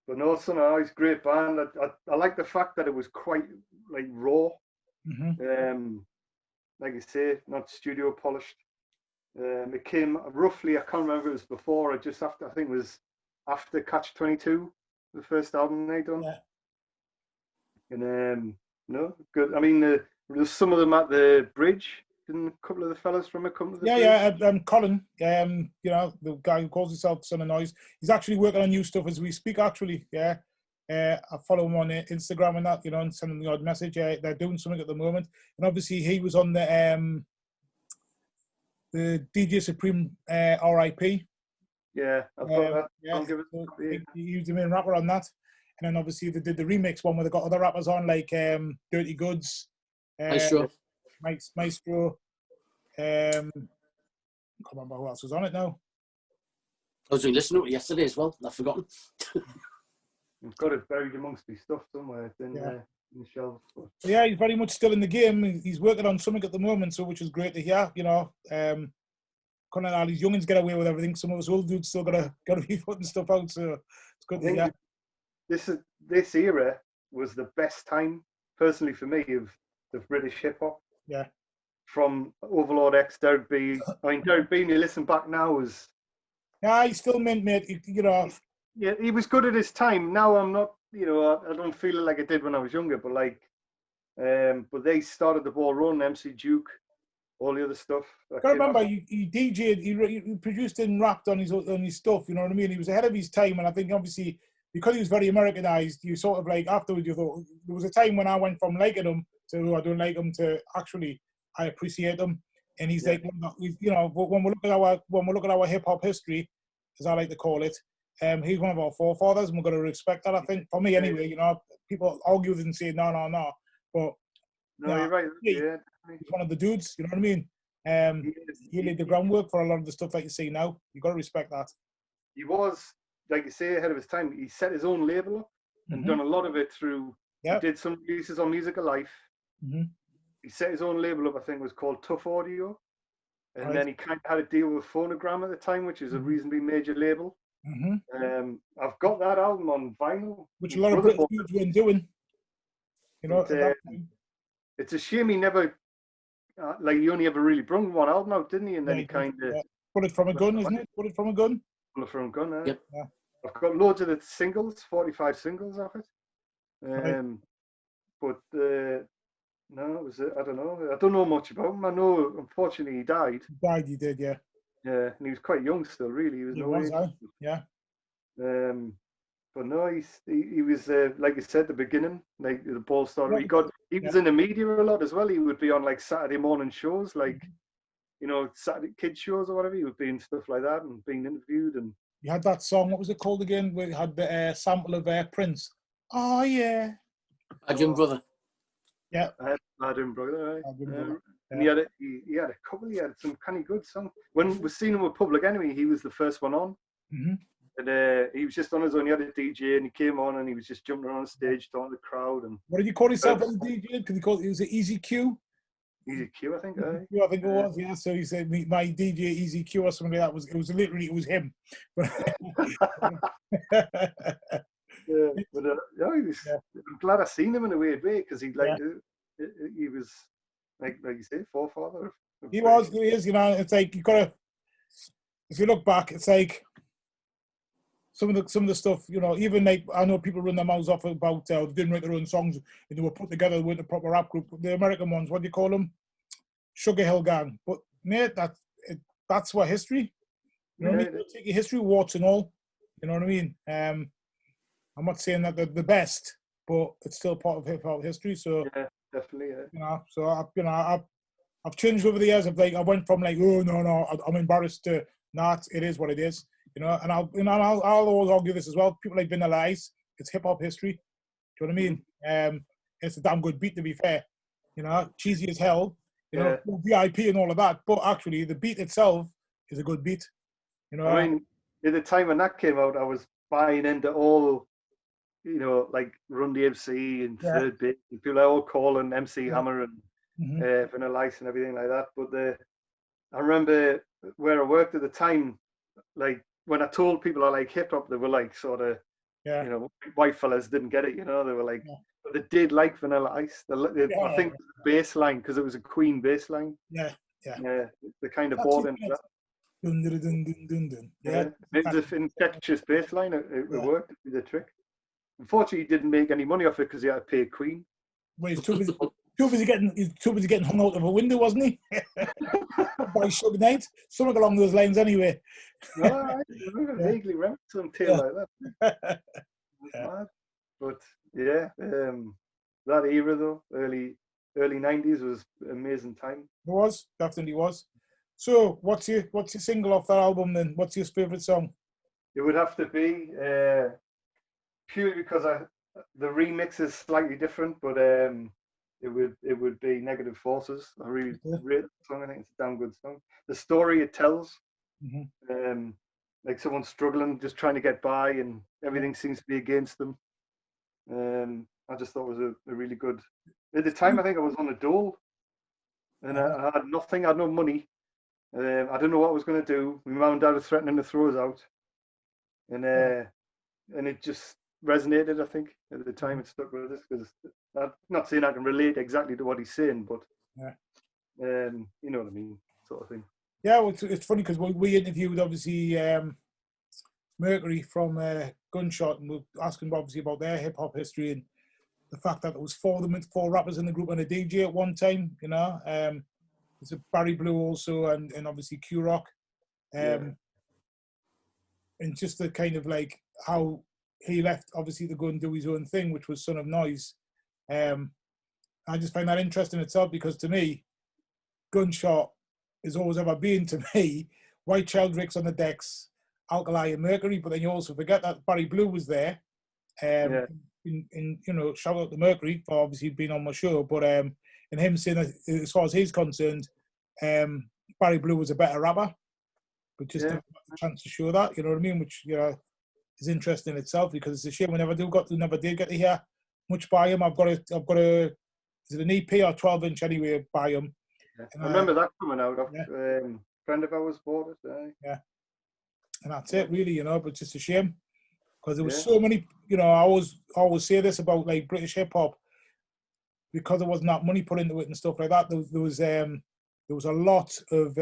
Speaker 3: But no, Son of Noise, great band. I like the fact that it was quite like raw. Like you say, not studio polished. It came roughly, I can't remember if it was before or just after, I think it was after Catch 22, the first album they done.
Speaker 1: Yeah.
Speaker 3: And no, good. I mean, there's some of them at the bridge. Didn't a couple of the fellas from it come to the bridge?
Speaker 1: Colin, the guy who calls himself Son of Noise, he's actually working on new stuff as we speak, actually, I follow him on Instagram and that, and send him the odd message. They're doing something at the moment. And obviously he was on the DJ Supreme RIP.
Speaker 3: Yeah, I thought
Speaker 1: that. He was the main rapper on that. And then obviously they did the remix one where they got other rappers on, like Dirty Goods. Maestro. I can't remember who else was on it now.
Speaker 2: I was listening to it yesterday as well. I've forgotten.
Speaker 3: I've got it buried amongst his stuff somewhere in the shelves.
Speaker 1: Yeah, he's very much still in the game. He's working on something at the moment, which is great to hear. kind of all these youngins get away with everything. Some of us old dudes still gotta be putting stuff out. So it's good
Speaker 3: I
Speaker 1: to
Speaker 3: think
Speaker 1: hear.
Speaker 3: this era was the best time, personally for me, of British hip hop.
Speaker 1: Yeah.
Speaker 3: From Overlord X, Derek B. I mean, Derek B. When you listen back now, is
Speaker 1: Yeah, he's still mint, mate. You know.
Speaker 3: Yeah, he was good at his time. Now I'm not. I don't feel it like I did when I was younger. But but they started the ball rolling. MC Duke, all the other stuff.
Speaker 1: I remember he DJ'd, he produced and rapped on his stuff. You know what I mean? He was ahead of his time, and I think obviously because he was very Americanized, you sort of like afterwards you thought there was a time when I went from liking him to I don't like him to actually I appreciate him. And he's like, you know, when we look at our hip hop history, as I like to call it, he's one of our forefathers, and we're going to respect that. I think for me anyway. You know, people argue and say no, but
Speaker 3: no, you're right. Yeah,
Speaker 1: he's one of the dudes. You know what I mean? He laid the groundwork for a lot of the stuff that you see now. You got to respect that.
Speaker 3: He was, like you say, ahead of his time. He set his own label up and done a lot of it through. He did some releases on Music Alive. He set his own label up. I think it was called Tough Audio, and then he kind of had a deal with Phonogram at the time, which is a reasonably major label. I've got that album on vinyl,
Speaker 1: which a lot of British dudes weren't doing. You know,
Speaker 3: it's a shame he never, he only ever really brung one album out, didn't he? And then he kind of
Speaker 1: Bullet from a Gun, isn't it? Bullet from a Gun.
Speaker 3: Bullet from a Gun.
Speaker 2: Yep.
Speaker 1: Yeah.
Speaker 3: I've got loads of the singles, 45 singles of it. But no, it was I don't know. I don't know much about him. I know, unfortunately, he died.
Speaker 1: He did, yeah.
Speaker 3: Yeah, and he was quite young still. Really, he was
Speaker 1: yeah.
Speaker 3: But no, he was like you said, the beginning, like the ball started. He was in the media a lot as well. He would be on like Saturday morning shows, like Saturday kids shows or whatever. He would be in stuff like that and being interviewed. And
Speaker 1: you had that song. What was it called again? Where it had the sample of Prince. Oh yeah.
Speaker 2: Adrian Brother.
Speaker 1: Yeah.
Speaker 3: Adrian Brother. And
Speaker 1: yeah.
Speaker 3: he had a couple. He had some kind of good songs. When we seen him with Public Enemy, he was the first one on. And he was just on his own. He had a DJ, and he came on, and he was just jumping around the stage, talking to the crowd. And
Speaker 1: what did you call yourself as a DJ? Because it was an Easy Q.
Speaker 3: Easy Q, I think.
Speaker 1: I think it was. Yeah. So he said, "My DJ Easy Q" or something like that. It was literally him.
Speaker 3: I'm glad I seen him in a weird way because he was like you say, forefather.
Speaker 1: He is. You know, it's like you gotta. If you look back, it's like some of the stuff. You know, even like I know people run their mouths off about they didn't write their own songs and they were put together with a proper rap group. The American ones, what do you call them? Sugar Hill Gang. But mate, that's what history. You know what I mean? Take your history, warts and all. You know what I mean? I'm not saying that they're the best, but it's still part of hip hop history. So
Speaker 3: yeah, definitely. Yeah.
Speaker 1: You know, so I've changed over the years. I went from like, oh no, I'm embarrassed to it is what it is. You know, and I'll always argue this as well. People like Vanilla Ice, it's hip hop history. Do you know what I mean? It's a damn good beat to be fair. You know, cheesy as hell. You know, VIP and all of that, but actually the beat itself is a good beat. You know,
Speaker 3: I mean, at the time when that came out, I was buying into all, like Run DMC and Third Beat, and people are all calling MC Hammer and Vanilla Ice and everything like that. But I remember where I worked at the time, like when I told people I like hip hop, they were like sort of, white fellas didn't get it. You know, they were like, but they did like Vanilla Ice. I think the bass line, because it was a Queen bass line.
Speaker 1: Yeah.
Speaker 3: They kind of bought into that.
Speaker 1: Dun, dun, dun, dun, dun, dun.
Speaker 3: Yeah, it was an infectious bass line. It worked. It did the trick. Unfortunately, he didn't make any money off it because he had to pay Queen.
Speaker 1: Well, he's too busy getting hung out of a window, wasn't he? By Suge Knight, something along those lines, anyway.
Speaker 3: No, I vaguely remember some tale like that. Mad. But that era though, early 90s was an amazing time.
Speaker 1: It was, definitely was. So, what's your single off that album then? What's your favourite song?
Speaker 3: It would have to be purely because the remix is slightly different, but it would be Negative Forces. I really rate the song. I think it's a damn good song. The story it tells, like someone struggling, just trying to get by, and everything seems to be against them. I just thought it was a really good. At the time, I think I was on a dole, and I had nothing. I had no money. I don't know what I was going to do. My mum and dad were threatening to throw us out, and it just resonated. I think at the time it stuck with us because I'm not saying I can relate exactly to what he's saying, but you know what I mean, sort of thing.
Speaker 1: Yeah, well, it's funny because we interviewed obviously Mercury from Gunshot, and we were asking obviously about their hip hop history and the fact that there was four rappers in the group and a DJ at one time. You know, there's a Barry Blue also, and obviously Q Rock, and just the kind of like how he left obviously to go and do his own thing, which was Son of Noise. I just find that interesting itself because to me, Gunshot has always ever been to me White Sheldrick's on the decks, Alkali and Mercury, but then you also forget that Barry Blue was there. In you know, shout out to Mercury for obviously being on my show, but and him saying that as far as he's concerned, Barry Blue was a better rapper, but just never got the chance to show that. You know what I mean? Which is interesting in itself because it's a shame we never did get to hear much by him. I've got a is it an EP or 12-inch anyway by him?
Speaker 3: I remember that coming out. Friend of ours bought it.
Speaker 1: And that's it, really, but just a shame because there was so many. I always say this about like British hip hop because there wasn't that money put into it and stuff like that. There was a lot of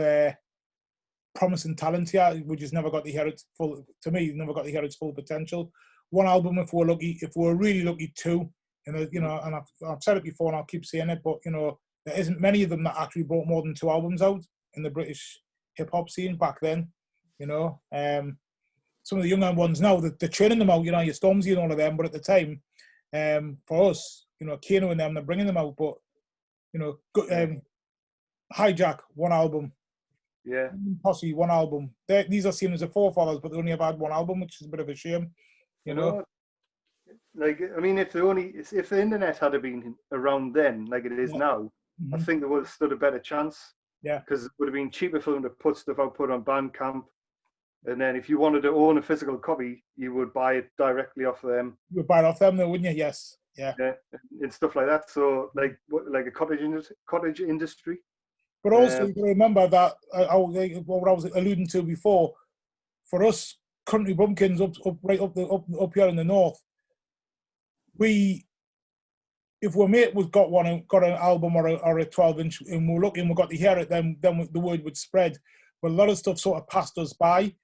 Speaker 1: promising talent here. We just never got to hear its full. To me, never got to hear its full potential. One album, if we're lucky, if we're really lucky, two. And and I've said it before, and I'll keep saying it, but there isn't many of them that actually brought more than 2 albums out in the British hip hop scene back then. Some of the younger ones now, they're churning them out. Your Stormzy and all of them, but at the time, for us, Kano and them, they're bringing them out. But Hijack, 1 album.
Speaker 3: Yeah.
Speaker 1: Posse, 1 album. These are seen as the forefathers, but they only have had 1 album, which is a bit of a shame.
Speaker 3: Like, I mean, if the internet had been around then, like it is now, I think they would have stood a better chance.
Speaker 1: Yeah.
Speaker 3: Because it would have been cheaper for them to put stuff out, put on Bandcamp. And then if you wanted to own a physical copy, you would buy it directly off them.
Speaker 1: You would buy it off them, though, wouldn't you? Yes. Yeah.
Speaker 3: Yeah, and stuff like that. So, like a cottage industry.
Speaker 1: But also, you got to remember that what I was alluding to before. For us, country bumpkins up here in the north, if we're mate was got an album or a 12-inch and we're looking, we got to hear it, then the word would spread. But a lot of stuff sort of passed us by.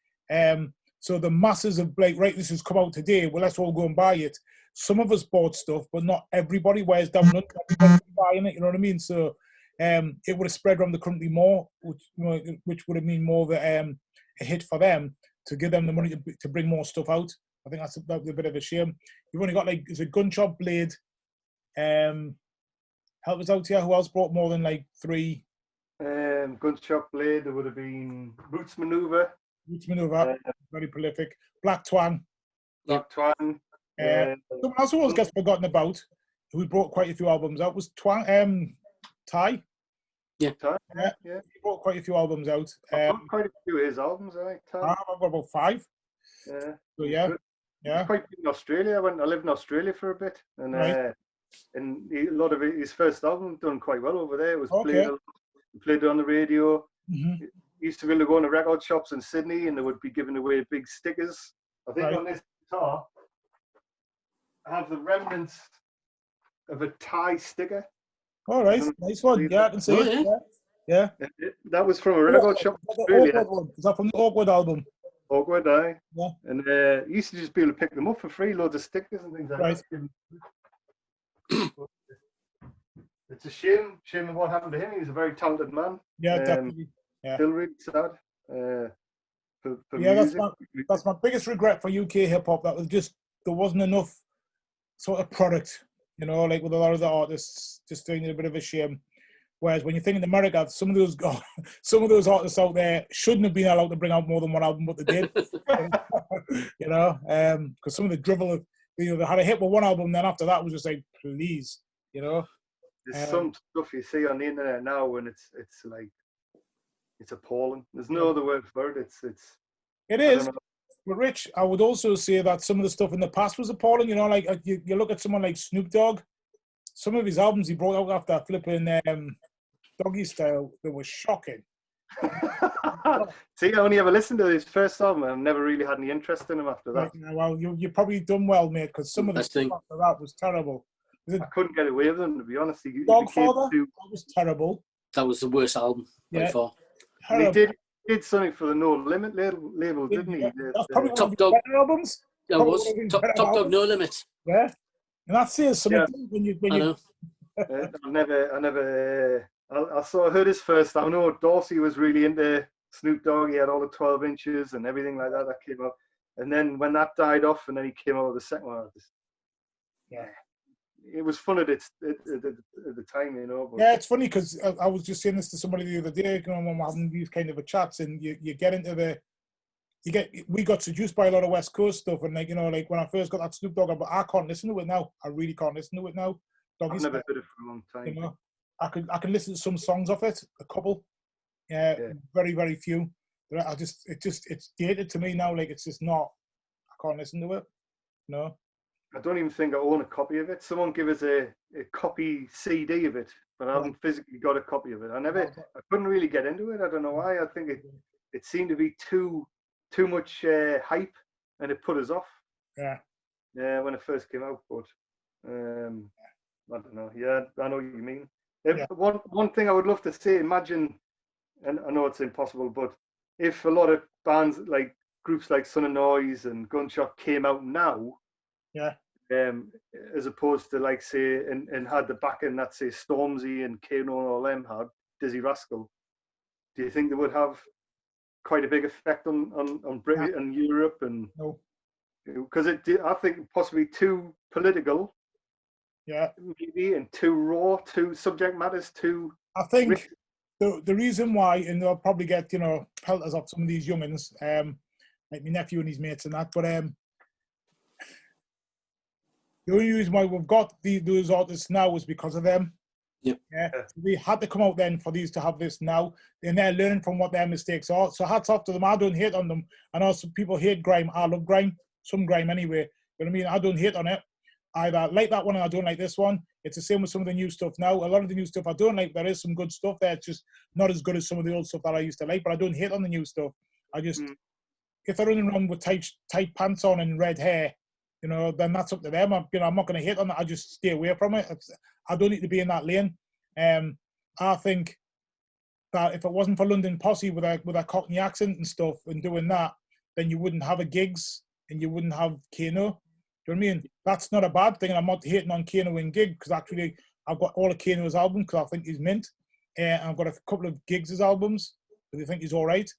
Speaker 1: So the masses of like, right, this has come out today, well, let's all go and buy it. Some of us bought stuff, but not everybody. Whereas down under, everybody's buying it, you know what I mean? So it would have spread around the country more, which would have been more of a hit for them to give them the money to bring more stuff out. I think that's a bit of a shame. You've only got is a Gunshot, Blade, help us out here. Who else brought more than like 3?
Speaker 3: Gunshot, Blade. There would have been Roots Maneuver.
Speaker 1: Very prolific. Black Twang.
Speaker 3: Someone
Speaker 1: else who always gets forgotten about, who brought quite a few albums out, was Ty.
Speaker 2: Yeah.
Speaker 3: Ty. Yeah.
Speaker 1: He brought quite a few albums out.
Speaker 3: I've got quite a few of his albums, I think.
Speaker 1: I've got about 5.
Speaker 3: Yeah.
Speaker 1: So yeah.
Speaker 3: He's quite big in Australia. I lived in Australia for a bit, and and a lot of his first album done quite well over there. It was played on the radio.
Speaker 1: Mm-hmm.
Speaker 3: He used to be able to go into record shops in Sydney, and they would be giving away big stickers. I think on this guitar, I have the remnants of a Thai sticker.
Speaker 1: All right, nice one. Yeah, I can see it. Yeah.
Speaker 3: That was from a record shop in Australia.
Speaker 1: Is that from the Awkward album?
Speaker 3: Awkward, aye.
Speaker 1: Yeah.
Speaker 3: And you used to just be able to pick them up for free, loads of stickers and things like that. It's a shame of what happened to him. He was a very talented man.
Speaker 1: Yeah, definitely. Yeah.
Speaker 3: Still really sad. For
Speaker 1: that's my biggest regret for UK hip hop. That was just there wasn't enough sort of product, like with a lot of the artists, just doing a bit of a shame. Whereas when you think in America, some of those artists out there shouldn't have been allowed to bring out more than 1 album, but they did. Because some of the drivel, they had a hit with 1 album, then after that was just like, please,
Speaker 3: There's some stuff you see on the internet now, and it's like it's appalling. There's no other word for it.
Speaker 1: It is. But Rich, I would also say that some of the stuff in the past was appalling. Like you look at someone like Snoop Dogg. Some of his albums he brought out after flipping Doggy Style, they were shocking.
Speaker 3: See, I only ever listened to his first album, and I've never really had any interest in him after that.
Speaker 1: Right, well, you probably done well, mate, because some of the stuff after that was terrible.
Speaker 3: I couldn't get away with them, to be honest. He
Speaker 1: Dogfather, that was terrible.
Speaker 2: That was the worst album by far.
Speaker 3: And he did something for the No Limit label, didn't he?
Speaker 1: That's probably one of his better albums.
Speaker 2: That was Top Dog No Limit.
Speaker 1: Yeah, and that says something when you.
Speaker 2: I know.
Speaker 3: I sort of heard his first. I know Dorsey was really into Snoop Dogg. He had all the 12 inches and everything like that came up. And then when that died off, and then he came out with the second one, it was fun at the time, you know. But
Speaker 1: yeah, it's funny because I was just saying this to somebody the other day, you know, when we're having these kind of a chats, and you get into we got seduced by a lot of West Coast stuff, and like, you know, like when I first got that Snoop Dogg, but I can't listen to it now. I really can't listen to it now.
Speaker 3: I've never heard it for a long time.
Speaker 1: You know, I can listen to some songs of it, a couple, very, very few. But it's dated to me now. Like, it's just not. I can't listen to it. No.
Speaker 3: I don't even think I own a copy of it. Someone give us a copy CD of it, but I haven't physically got a copy of it. I couldn't really get into it. I don't know why. I think it seemed to be too much hype, and it put us off.
Speaker 1: Yeah.
Speaker 3: Yeah, when it first came out, but I don't know. Yeah, I know what you mean. One thing I would love to say, imagine, and I know it's impossible, but if a lot of bands like groups like Son of Noise and Gunshot came out now, as opposed to like say and had the backing that say Stormzy and Kano and all them had, Dizzy Rascal, do you think they would have quite a big effect on Britain and Europe? And
Speaker 1: no,
Speaker 3: because I think possibly too political, maybe, and too raw, too subject matters, too.
Speaker 1: I think the reason why, and they'll probably get, you know, pelters off some of these youngins, like my nephew and his mates and that, but the only reason why we've got those artists now is because of them.
Speaker 2: Yep.
Speaker 1: Yeah. We had to come out then for these to have this now, and they're learning from what their mistakes are. So hats off to them. I don't hate on them. I know some people hate grime. I love grime. Some grime anyway. You know what I mean? I don't hate on it. I like that one and I don't like this one. It's the same with some of the new stuff now. A lot of the new stuff I don't like. There is some good stuff there. It's just not as good as some of the old stuff that I used to like, but I don't hate on the new stuff. I just, if they're running around with tight pants on and red hair, you know, then that's up to them. I'm not going to hate on that. I just stay away from it. I don't need to be in that lane. I think that if it wasn't for London Posse with a Cockney accent and stuff and doing that, then you wouldn't have a Gigs and you wouldn't have Kano. Do you know what I mean? That's not a bad thing. And I'm not hating on Kano and Gig, because actually I've got all of Kano's albums because I think he's mint. I've got a couple of Giggs' albums because I think he's all right.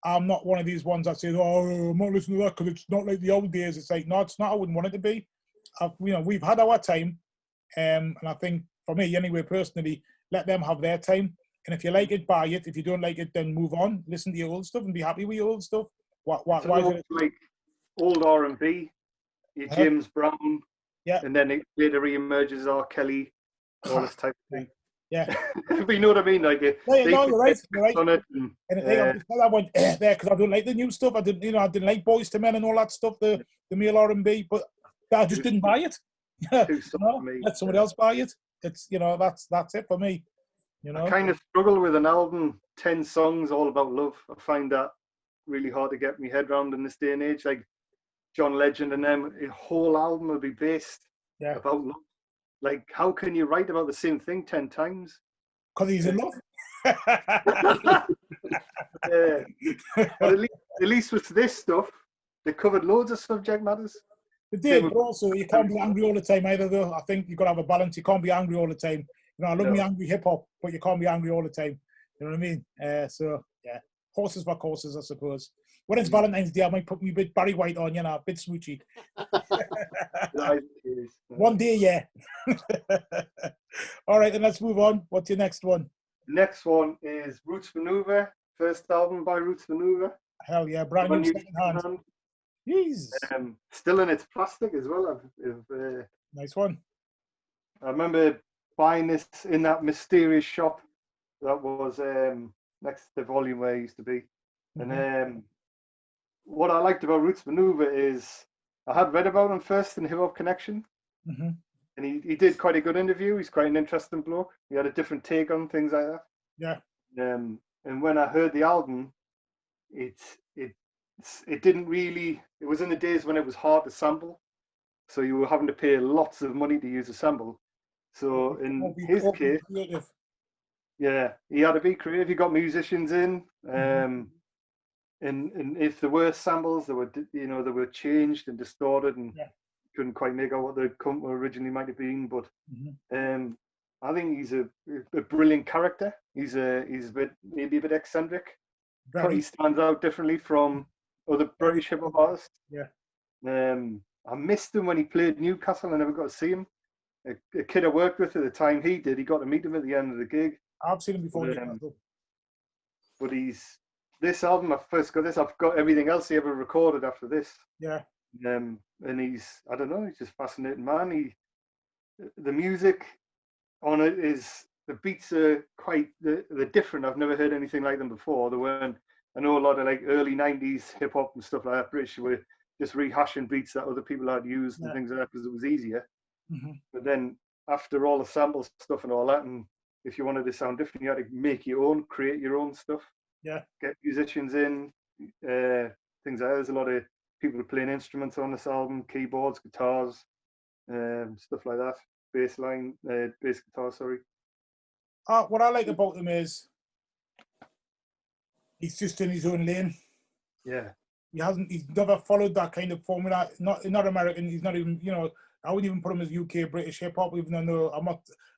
Speaker 1: I'm not one of these ones that says, "Oh, I'm not listening to that because it's not like the old days." It's like, no, it's not. I wouldn't want it to be. We've had our time, and I think for me, anyway, personally, let them have their time. And if you like it, buy it. If you don't like it, then move on. Listen to your old stuff and be happy with your old stuff. Why is it
Speaker 3: like old R&B? Your James Brown, and then it later re-emerges R. Kelly, all this type of thing.
Speaker 1: Yeah,
Speaker 3: but you know what I mean, like
Speaker 1: you're right.
Speaker 3: On it
Speaker 1: I went there because I don't like the new stuff. I didn't like Boys to Men and all that stuff, the male R&B, but I just didn't buy it. Let somebody else buy it. It's that's it for me. I
Speaker 3: kind of struggle with an album, 10 songs all about love. I find that really hard to get my head around in this day and age. Like John Legend and them, a whole album will be based about love. Like, how can you write about the same thing 10 times?
Speaker 1: Because he's in love.
Speaker 3: But at least with this stuff, they covered loads of subject matters.
Speaker 1: They did, but also you can't be angry all the time either, though. I think you've got to have a balance. You can't be angry all the time. I love me angry hip-hop, but you can't be angry all the time. You know what I mean? Horses for courses, I suppose. When it's Valentine's Day, I might put me a bit Barry White on, a bit smoochy. One day, yeah. All right, then let's move on. What's your next one?
Speaker 3: Next one is Roots Maneuver, first album by Roots Maneuver.
Speaker 1: Hell yeah, brand new second hand. Jeez.
Speaker 3: Still in its plastic as well.
Speaker 1: Nice one.
Speaker 3: I remember buying this in that mysterious shop that was next to the Volume where I used to be. Mm-hmm. And what I liked about Roots Maneuver is I had read about him first in Hip Hop Connection.
Speaker 1: Mm-hmm.
Speaker 3: And he did quite a good interview. He's quite an interesting bloke. He had a different take on things like that.
Speaker 1: Yeah.
Speaker 3: And when I heard the album, it didn't really. It was in the days when it was hard to sample, so you were having to pay lots of money to use a sample. So in his case,
Speaker 1: creative.
Speaker 3: yeah, he had to be creative. He got musicians in, and if there were samples, they were changed and distorted, and couldn't quite make out what the originally might have been. But I think he's a brilliant character. He's maybe a bit eccentric. He stands out differently from other British hip hop artists.
Speaker 1: Yeah.
Speaker 3: I missed him when he played Newcastle. I never got to see him. A kid I worked with at the time, he got to meet him at the end of the gig.
Speaker 1: I've seen him before.
Speaker 3: But this album, I first got this. I've got everything else he ever recorded after this.
Speaker 1: Yeah.
Speaker 3: And he's just a fascinating man. The music on it the beats are they're different. I've never heard anything like them before. I know a lot of like early 90s hip hop and stuff like that. British were just rehashing beats that other people had used and things like that because it was easier. But then after all the sample stuff and all that, and if you wanted to sound different, you had to make your own, create your own stuff.
Speaker 1: Yeah.
Speaker 3: Get musicians in, things like that. There's a lot of people playing instruments on this album, keyboards, guitars, stuff like that. Bass guitar, sorry.
Speaker 1: What I like about him is he's just in his own lane.
Speaker 3: Yeah.
Speaker 1: He's never followed that kind of formula. Not American. He's not even, I wouldn't even put him as UK British hip hop, even though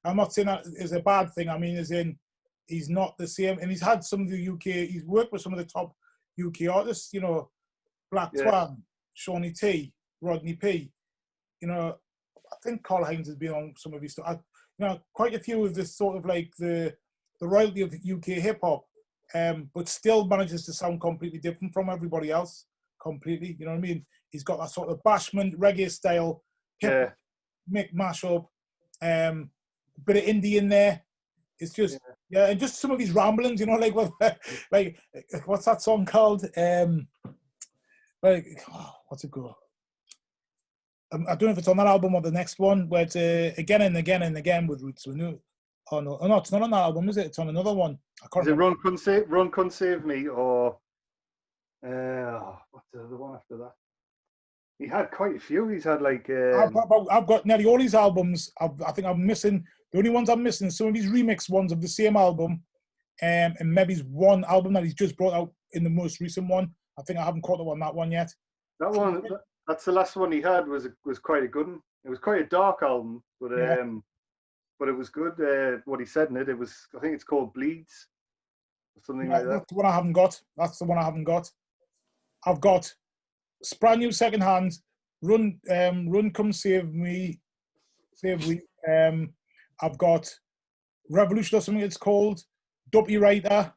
Speaker 1: I'm not saying that is a bad thing. I mean, as in, he's not the same, and he's had some of the UK. He's worked with some of the top UK artists, Black Swan, Shawnee T, Rodney P. I think Carl Hines has been on some of his stuff. Quite a few of this sort of like the royalty of UK hip hop, but still manages to sound completely different from everybody else. Completely, you know what I mean? He's got that sort of bashment reggae style, hip mashup, bit of indie in there. It's just and just some of these ramblings, like what's that song called? What's it called? I don't know if it's on that album or the next one, where it's again and again and again with Roots Renew. Oh no, it's not on that album, is it? It's on another one. I can't remember.
Speaker 3: Run Couldn't Save Me, or what's the other one after that? He had quite a few. He's had like
Speaker 1: I've got nearly all his albums. I think I'm missing the only ones I'm missing. Some of his remix ones of the same album, and maybe one album that he's just brought out in the most recent one. I think I haven't caught up on that one yet.
Speaker 3: That one, that's the last one he had. Was quite a good one. It was quite a dark album, but it was good. What he said in it, I think it's called Bleeds, or something like that.
Speaker 1: That's the one I haven't got. That's the one I haven't got. I've got brand new second hand. Run Come Save Me. I've got Revolution or something it's called. Duppy Writer.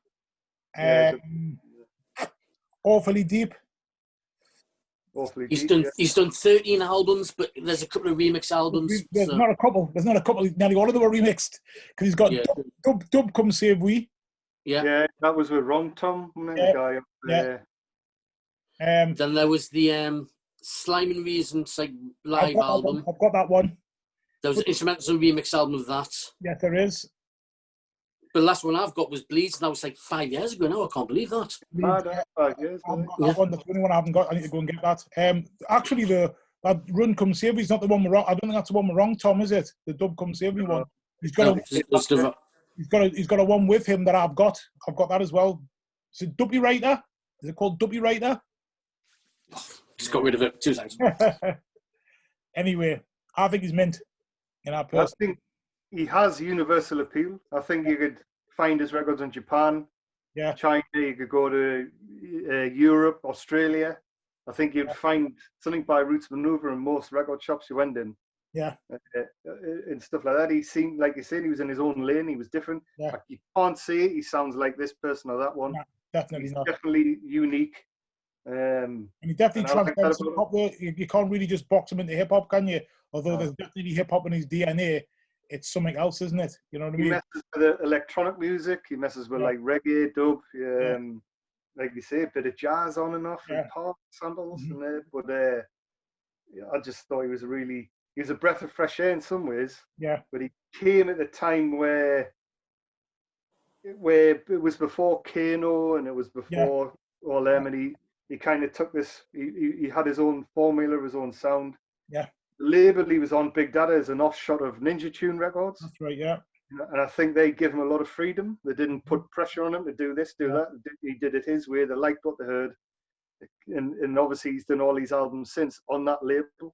Speaker 1: Awfully Deep.
Speaker 2: He's done 13 albums, but there's a couple of remix albums.
Speaker 1: There's not a couple. Nearly all of them were remixed because he's got Dub Come Save We.
Speaker 3: Yeah, that was with Wrong Tom, wasn't it? The guy up there.
Speaker 2: Then there was the Slime and Reasons live album.
Speaker 1: I've got that one.
Speaker 2: There was an instrumental remix album of that.
Speaker 1: Yes, there is.
Speaker 2: But the last one I've got was Bleeds, and that was like 5 years ago now. I can't believe that.
Speaker 3: 5 years.
Speaker 1: I've got that one. That's the only one I haven't got. I need to go and get that. Actually, that Run Come Save Me is not the one we're wrong. I don't think that's the one we're wrong, Tom, is it? The Dub Come Save Me one. He's got a one with him that I've got. I've got that as well. Is it Duppy Writer? Is it called Duppy Writer?
Speaker 2: Just got rid of it 2 seconds.
Speaker 1: Anyway, I think he's mint.
Speaker 3: I think he has universal appeal. I think you could find his records in Japan, China. You could go to Europe, Australia. I think you'd find something by Roots Maneuver in most record shops you went in.
Speaker 1: Yeah.
Speaker 3: And stuff like that. He seemed, like you said, he was in his own lane. He was different.
Speaker 1: Yeah.
Speaker 3: Like, you can't say he sounds like this person or that one.
Speaker 1: No, definitely
Speaker 3: He's
Speaker 1: not.
Speaker 3: Definitely unique.
Speaker 1: And he definitely transcends hip hop. You can't really just box him into hip hop, can you? Although there's definitely hip hop in his DNA, it's something else, isn't it? You know what I mean?
Speaker 3: He messes with electronic music. He messes with like reggae, dub. Like you say, a bit of jazz on and off, and pop samples, but I just thought he was a breath of fresh air in some ways.
Speaker 1: Yeah.
Speaker 3: But he came at the time where where it was before Kano and it was
Speaker 1: Yeah,
Speaker 3: before all them, and he kind of took this. He had his own formula, his own sound.
Speaker 1: yeah,
Speaker 3: The label he was on, Big Dada, is an offshot of Ninja Tune Records,
Speaker 1: that's right. Yeah,
Speaker 3: and I think they give him a lot of freedom. They didn't put pressure on him to do this, do
Speaker 1: yeah,
Speaker 3: that. He did it his way. They liked what they heard, and obviously he's done all these albums since on that label.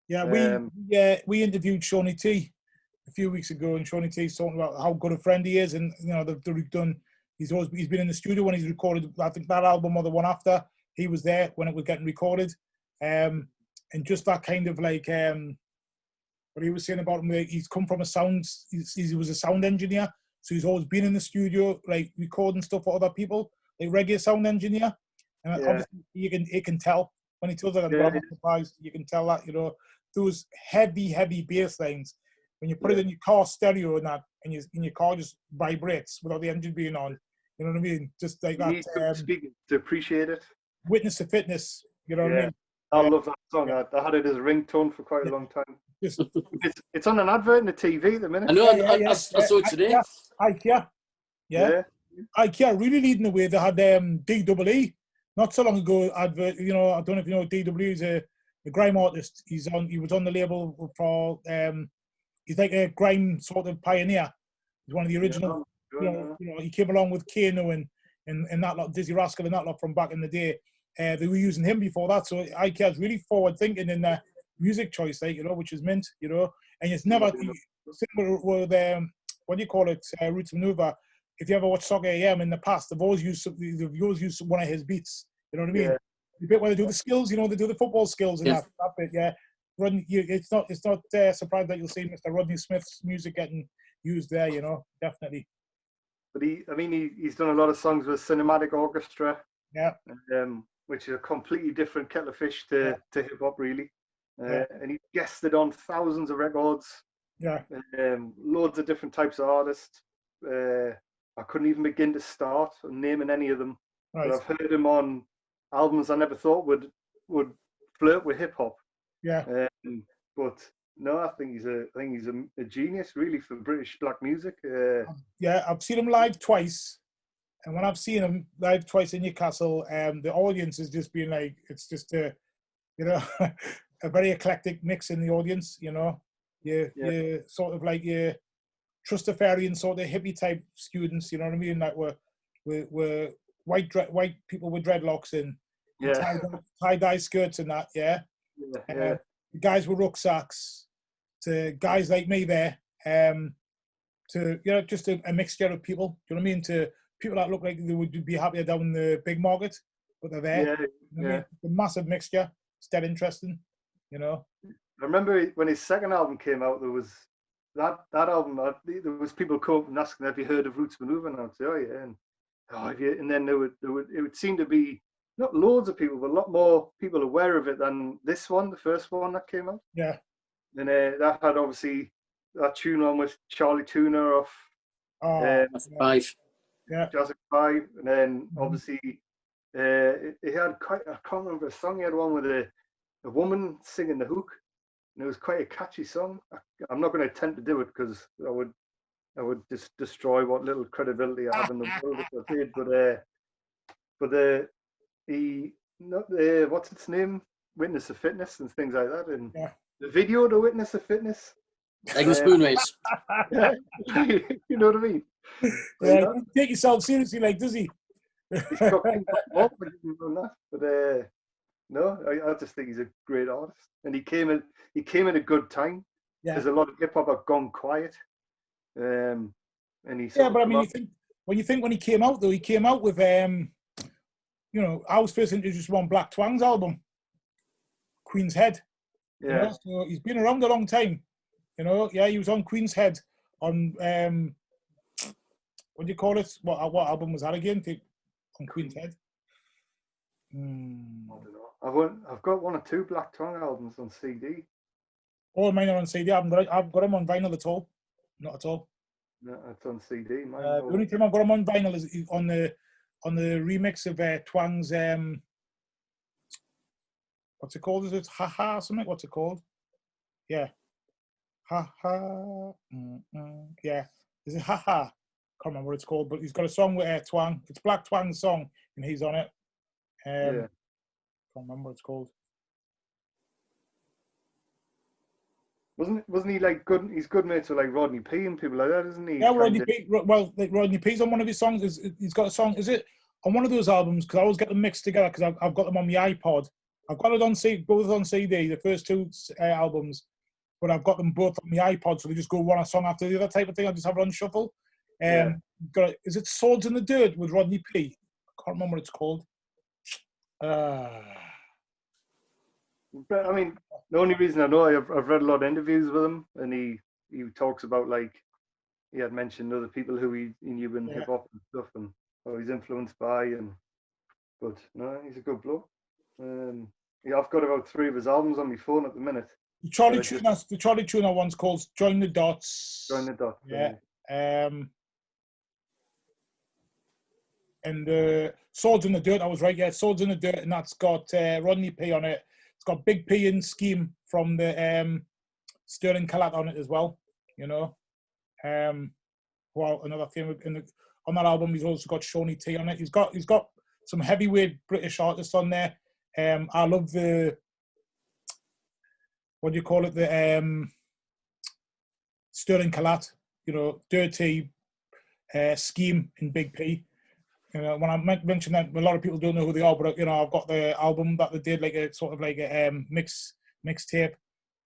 Speaker 1: yeah.
Speaker 3: Um,
Speaker 1: We interviewed Shawnee T a few weeks ago, and Shawnee T's talking about how good a friend he is, and you know they've done. He's been in the studio when he's recorded. I think that album or the one after, he was there when it was getting recorded, and just that kind of like what he was saying about him. He's come from a sound. He was a sound engineer, so he's always been in the studio, like recording stuff for other people, like reggae sound engineer. And
Speaker 3: yeah,
Speaker 1: obviously, you can tell when he tells that.
Speaker 3: yeah,
Speaker 1: I'm not surprised. You can tell that those heavy bass lines. When you put it
Speaker 3: yeah.
Speaker 1: in your car stereo and that, and your car just vibrates without the engine being on. You know what I mean? Just like
Speaker 3: You
Speaker 1: that.
Speaker 3: need to speak to appreciate it.
Speaker 1: Witness to fitness. You know what I
Speaker 3: Yeah,
Speaker 1: mean?
Speaker 3: I love that song.
Speaker 1: Yeah.
Speaker 3: I had it as a ringtone for quite a
Speaker 1: Yeah.
Speaker 3: long time.
Speaker 1: Just
Speaker 3: It's on an advert in the TV at the
Speaker 2: I
Speaker 3: minute.
Speaker 2: know. I
Speaker 1: yeah.
Speaker 2: saw it today.
Speaker 1: IKEA. Yeah.
Speaker 3: Yeah,
Speaker 1: IKEA really leading the way. They had DWE not so long ago advert. You know, I don't know if you know DWE is a grime artist. He was on the label for he's like a grime sort of pioneer. He's one of the
Speaker 3: yeah,
Speaker 1: original.
Speaker 3: no.
Speaker 1: He came along with Kano and that lot, Dizzy Rascal and that lot from back in the day. They were using him before that, so IKEA is really forward thinking in their music choice, like which is mint, and it's never similar with what do you call it, Roots Maneuver. If you ever watch Soccer AM in the past, they've always used one of his beats. You know what I mean?
Speaker 3: Yeah,
Speaker 1: The bit where they do the skills, they do the football skills and that bit. Yeah, it's not surprised that you'll see Mr. Rodney Smith's music getting used there. Definitely.
Speaker 3: but he's done a lot of songs with cinematic orchestra,
Speaker 1: Yeah,
Speaker 3: which is a completely different kettle of fish to hip hop, really.
Speaker 1: Yeah.
Speaker 3: And he guested on thousands of records,
Speaker 1: yeah,
Speaker 3: loads of different types of artists. I couldn't even begin to start naming any of them,
Speaker 1: right.
Speaker 3: but I've heard him on albums I never thought would flirt with hip hop.
Speaker 1: Yeah,
Speaker 3: But no, I think he's a genius, really, for British black music.
Speaker 1: yeah. I've seen him live twice, and when I've seen him live twice in Newcastle, the audience has just been like, it's just a a very eclectic mix in the audience. You sort of like your Trustafarian sort of hippie type students. You know what I mean? Like we're white people with dreadlocks and
Speaker 3: Yeah,
Speaker 1: tie dye skirts and that. Yeah.
Speaker 3: yeah.
Speaker 1: Guys with rucksacks to guys like me there, to just a mixture of people. Do you know what I mean? To people that look like they would be happier down in the big market, but they're there.
Speaker 3: Yeah,
Speaker 1: You know what I mean? It's a massive mixture. It's dead interesting.
Speaker 3: I remember when his second album came out, there was that album. There was people coming up and asking, "Have you heard of Roots Maneuver?" And I'd say, "Oh yeah." And then it would seem to be not loads of people, but a lot more people aware of it than this one, the first one that came out.
Speaker 1: Yeah.
Speaker 3: And that had obviously that tune on with Charlie Tuna off
Speaker 2: That's 5.
Speaker 1: Yeah.
Speaker 3: Jazzic 5, and then obviously it had quite. I can't remember a song. He had one with a woman singing the hook, and it was quite a catchy song. I'm not going to attempt to do it because I would just destroy what little credibility I have in the world if I did. But what's its name? Witness of Fitness and things like that, and the video to Witness of Fitness.
Speaker 2: Like the spoon race.
Speaker 3: Yeah, you know what I mean.
Speaker 1: Yeah, take yourself seriously, like, does he?
Speaker 3: He's got more than that, but no, I just think he's a great artist, and he came in a good time because a lot of hip hop have gone quiet, and he.
Speaker 1: But I mean, when he came out though, he came out with I was first introduced to on Black Twang's album, Queen's Head.
Speaker 3: Yeah.
Speaker 1: So he's been around a long time. He was on Queen's Head on what do you call it? What album was that again? On Queen's Head.
Speaker 3: I don't know. I've got one or two Black Twang albums on CD.
Speaker 1: All mine are on CD. I've got them on vinyl at all. Not at all.
Speaker 3: No, it's on CD.
Speaker 1: The only time I've got them on vinyl is on the remix of Twang's what's it called? Is it Ha Ha something? What's it called? Yeah. Ha Ha. Yeah. Is it Ha Ha? can't remember what it's called, but he's got a song with Twang. It's Black Twang's song, and he's on it. Can't remember what it's called.
Speaker 3: Wasn't he like good? He's good mates with like Rodney P and people like that, isn't he?
Speaker 1: Yeah, Rodney P. Well, like Rodney P's on one of his songs. He's got a song. Is it on one of those albums? Because I always get them mixed together because I've got them on my iPod. I've got it on both on CD, the first two albums, but I've got them both on my iPod, so they just go one song after the other type of thing. I just have it on shuffle. Is it Swords in the Dirt with Rodney P? I can't remember what it's called.
Speaker 3: But I mean, the only reason I know, I've read a lot of interviews with him, and he talks about, like, he had mentioned other people who he knew in hip hop and stuff, and how he's influenced by, but no, he's a good bloke. Yeah, I've got about 3 of his albums on my phone at the minute.
Speaker 1: The Charlie Tuna one's called Join the Dots.
Speaker 3: Join the Dots.
Speaker 1: Yeah. And Swords in the Dirt, I was right, yeah, Swords in the Dirt, and that's got Rodney P on it. It's got Big P and Scheme from the Sterling Kalat on it as well, you know. Well, another thing on that album, he's also got Shawnee T on it. He's got some heavyweight British artists on there. I love the, what do you call it, the Sterling Kalat, you know, Dirty, Scheme, and Big P. You know, when I mention that, a lot of people don't know who they are, but, you know, I've got the album that they did, like a sort of like a mixtape.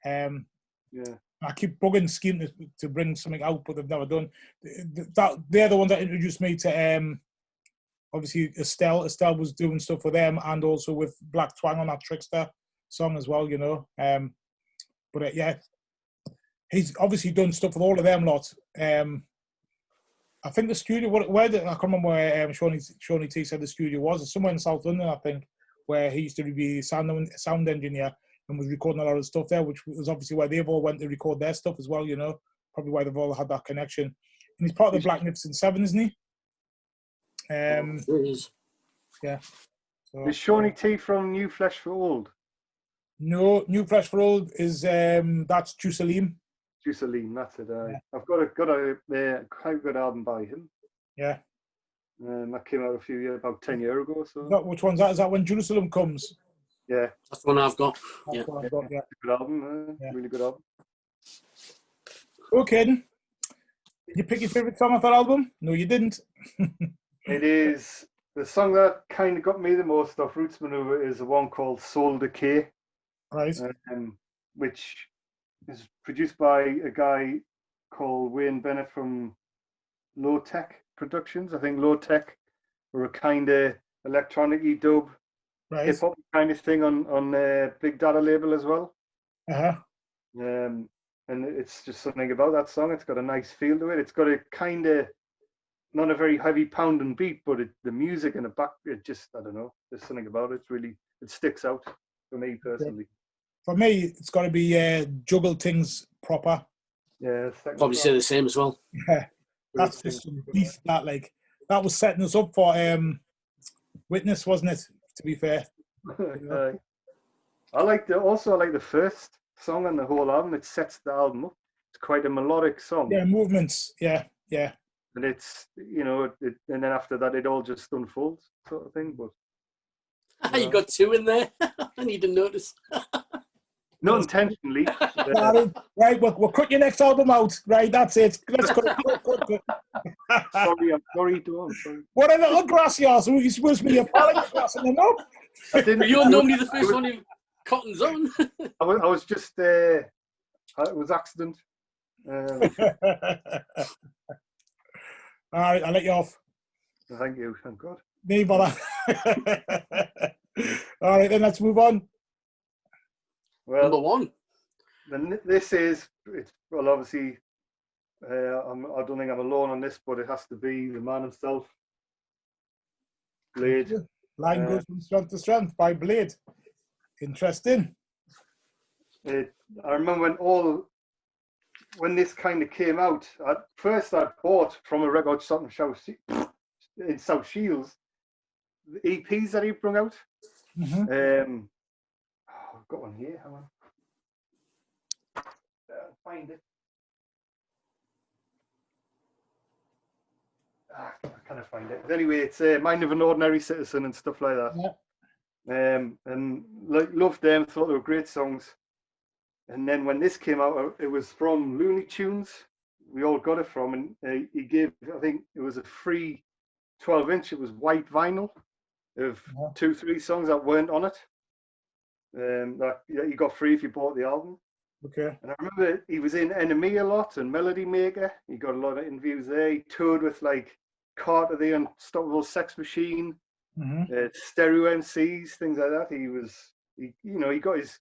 Speaker 1: I keep bugging Scheme to bring something out, but they've never done. They're the ones that introduced me to, obviously, Estelle. Estelle was doing stuff with them, and also with Black Twang on that Trickster song as well, you know. But yeah, he's obviously done stuff with all of them lot. I think the studio, I can't remember where Shawnee T said the studio was. It's somewhere in South London, I think, where he used to be sound engineer and was recording a lot of stuff there, which was obviously why they've all went to record their stuff as well, you know. Probably why they've all had that connection. And he's part of the Black Magnificent Seven, isn't he? Yeah. So,
Speaker 3: is Shawnee T from New Flesh for Old?
Speaker 1: No, New Flesh for Old is that's Jusalim.
Speaker 3: Jusalim, that's it.
Speaker 1: Yeah.
Speaker 3: I've got a quite good album by him.
Speaker 1: Yeah.
Speaker 3: That came out about 10 years ago. So.
Speaker 1: Which one's that? Is that When Jerusalem Comes?
Speaker 3: Yeah.
Speaker 2: That's the one I've got.
Speaker 1: That's what I've got, yeah.
Speaker 3: Good album. Really good album.
Speaker 1: Okay, then. Did you pick your favourite song off that album? No, you didn't.
Speaker 3: It is the song that kind of got me the most off Roots Maneuver is the one called Soul Decay.
Speaker 1: Right.
Speaker 3: Which is produced by a guy called Wayne Bennett from Low Tech Productions. I think Low Tech were a kind of electronic-y dub, hip-hop kind of thing on Big Data label as well. And it's just something about that song. It's got a nice feel to it. It's got a kind of, not a very heavy pounding beat, but the music in the back, it just, I don't know, there's something about it. It sticks out for me personally.
Speaker 1: For me, it's got to be Juggle Things Proper.
Speaker 3: Yeah.
Speaker 2: Probably say the same as well.
Speaker 1: Yeah. That's just some beast, that was setting us up for Witness, wasn't it, to be fair?
Speaker 3: I like the first song on the whole album. It sets the album up. It's quite a melodic song.
Speaker 1: Yeah, movements. Yeah.
Speaker 3: And it's, you know, and then after that, it all just unfolds, sort of thing. But
Speaker 2: you got 2 in there. I need to notice.
Speaker 3: Not intentionally.
Speaker 1: Right, we'll cut your next album out. Right, that's it. Let's cut it.
Speaker 3: I'm sorry.
Speaker 1: What a little grass you are. So you're supposed to be a pallet grassing them up.
Speaker 2: You're normally the first one who cottons on.
Speaker 3: I was just it was accident.
Speaker 1: All right, I'll let you off.
Speaker 3: Thank you. Thank God.
Speaker 1: No bother. All right, then let's move on.
Speaker 3: Well,
Speaker 2: number 1.
Speaker 3: Then this is, obviously, I don't think I'm alone on this, but it has to be the man himself, Blade.
Speaker 1: Line goes from strength to strength by Blade. Interesting.
Speaker 3: I remember when this kind of came out, at first I bought from a record shop in South Shields the EPs that he brought out.
Speaker 1: Mm-hmm.
Speaker 3: I've got one here. Hang on. Find it. I can't find it. But anyway, it's Mind of an Ordinary Citizen and stuff like that.
Speaker 1: Yeah.
Speaker 3: And like loved them, thought they were great songs. And then when this came out, it was from Looney Tunes. We all got it from, and he gave, I think it was a free 12-inch. It was white vinyl of 2-3 songs that weren't on it. That you got free if you bought the album.
Speaker 1: Okay.
Speaker 3: And I remember he was in Enemy a lot and Melody Maker. He got a lot of interviews there. He toured with like Carter the Unstoppable Sex Machine, Stereo MCs, things like that.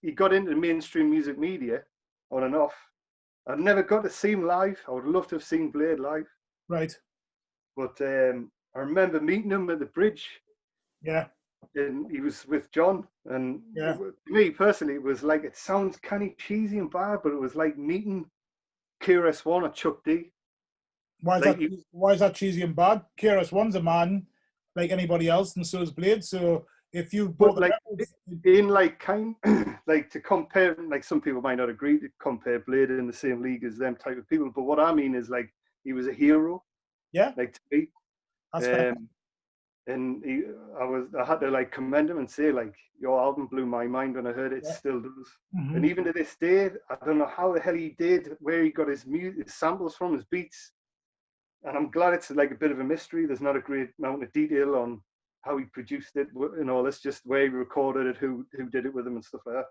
Speaker 3: He got into mainstream music media on and off. I've never got to see him live. I would love to have seen Blade live.
Speaker 1: Right.
Speaker 3: But I remember meeting him at the bridge.
Speaker 1: Yeah.
Speaker 3: And he was with John. And to me personally, it was like, it sounds kind of cheesy and bad, but it was like meeting KRS-One or Chuck D.
Speaker 1: Why is that cheesy and bad? KRS-One's a man like anybody else, and so is Blade. So if you bought the records,
Speaker 3: in like kind like to compare, like some people might not agree to compare Blade in the same league as them type of people, but what I mean is like he was a hero.
Speaker 1: Yeah.
Speaker 3: Like to me.
Speaker 1: That's fair.
Speaker 3: And I had to like commend him and say like, your album blew my mind when I heard it. It still does. And even to this day, I don't know how the hell he did, where he got his music, his samples from, his beats. And I'm glad it's like a bit of a mystery. There's not a great amount of detail on how he produced it and all this, just where he recorded it, who did it with him and stuff like that.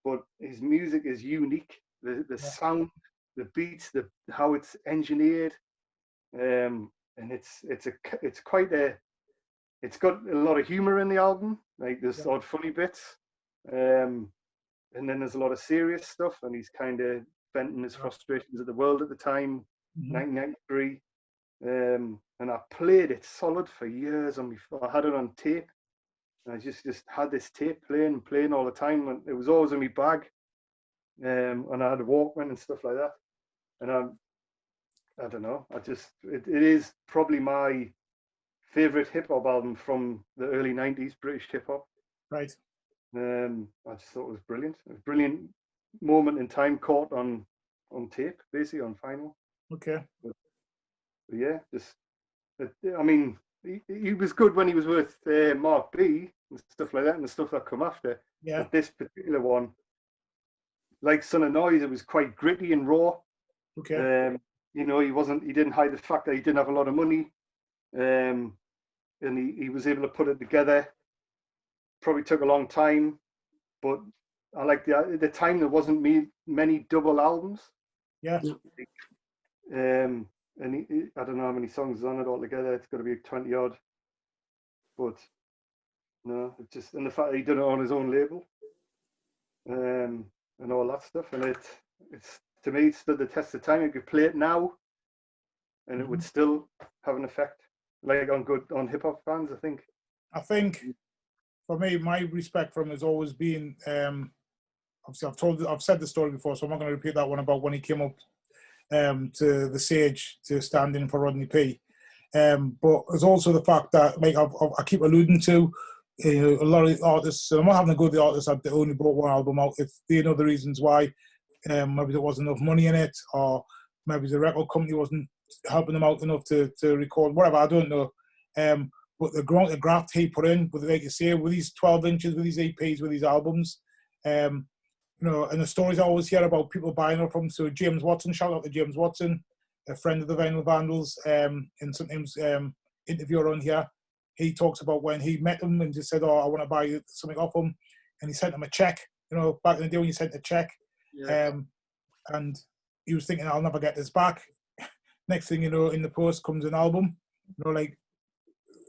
Speaker 3: But his music is unique. The sound, the beats, how it's engineered, and it's got a lot of humor in the album. Like there's odd funny bits, and then there's a lot of serious stuff. And he's kind of venting his frustrations at the world at the time, 1993. And I played it solid for years on I had it on tape. And I just had this tape playing all the time, and it was always in my bag. And I had a Walkman and stuff like that. And I don't know. It is probably my favorite hip hop album from the early 90s, British hip hop.
Speaker 1: Right.
Speaker 3: I just thought it was brilliant. A brilliant moment in time caught on tape, basically on vinyl.
Speaker 1: Okay.
Speaker 3: But yeah, I mean, he was good when he was with Mark B and stuff like that, and the stuff that come after.
Speaker 1: Yeah.
Speaker 3: But this particular one, like Son of Noise, it was quite gritty and raw.
Speaker 1: Okay.
Speaker 3: He didn't hide the fact that he didn't have a lot of money. And he was able to put it together. Probably took a long time, but I like the time there wasn't many double albums.
Speaker 1: Yeah.
Speaker 3: And I don't know how many songs is on it altogether. It's got to be 20 odd. But no, it's just, and the fact that he did it on his own label, and all that stuff, and it's to me it stood the test of time. You could play it now, and it would still have an effect, like on hip hop fans. I think
Speaker 1: for me, my respect for him has always been. Obviously, I've said the story before, so I'm not going to repeat that one about when he came up to the stage to stand in for Rodney P. But there's also the fact that, like I keep alluding to, a lot of artists, and I'm not having to go to the artists that only brought one album out, if they know the reasons why. Maybe there wasn't enough money in it, or maybe the record company wasn't helping them out enough to record, whatever, I don't know. But the graft he put in, with, like you say, with these 12 inches, with these EPs, with these albums, and the stories I always hear about people buying it from. So James Watson, shout out to James Watson, a friend of the Vinyl Vandals, and sometimes interviewer on here. He talks about when he met him and just said, "Oh, I want to buy something off him," and he sent him a check. Back in the day when you sent a check, and he was thinking, "I'll never get this back." Next thing you know, in the post comes an album.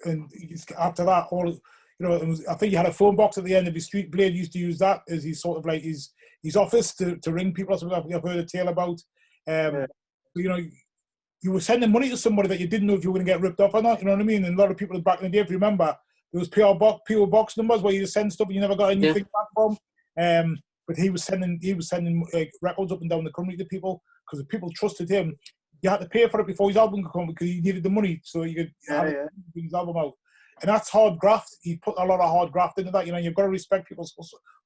Speaker 1: And after that, I think he had a phone box at the end of his street. Blade used to use that as his sort of like his office to ring people. Or something I've heard a tale about. You were sending money to somebody that you didn't know if you were going to get ripped off or not. You know what I mean? And a lot of people back in the day, if you remember, there was PO box numbers where you just send stuff and you never got anything back from. But he was sending like records up and down the country to people because if people trusted him. You had to pay for it before his album could come because he needed the money so you could have his album out. And that's hard graft. He put a lot of hard graft into that. You've got to respect people's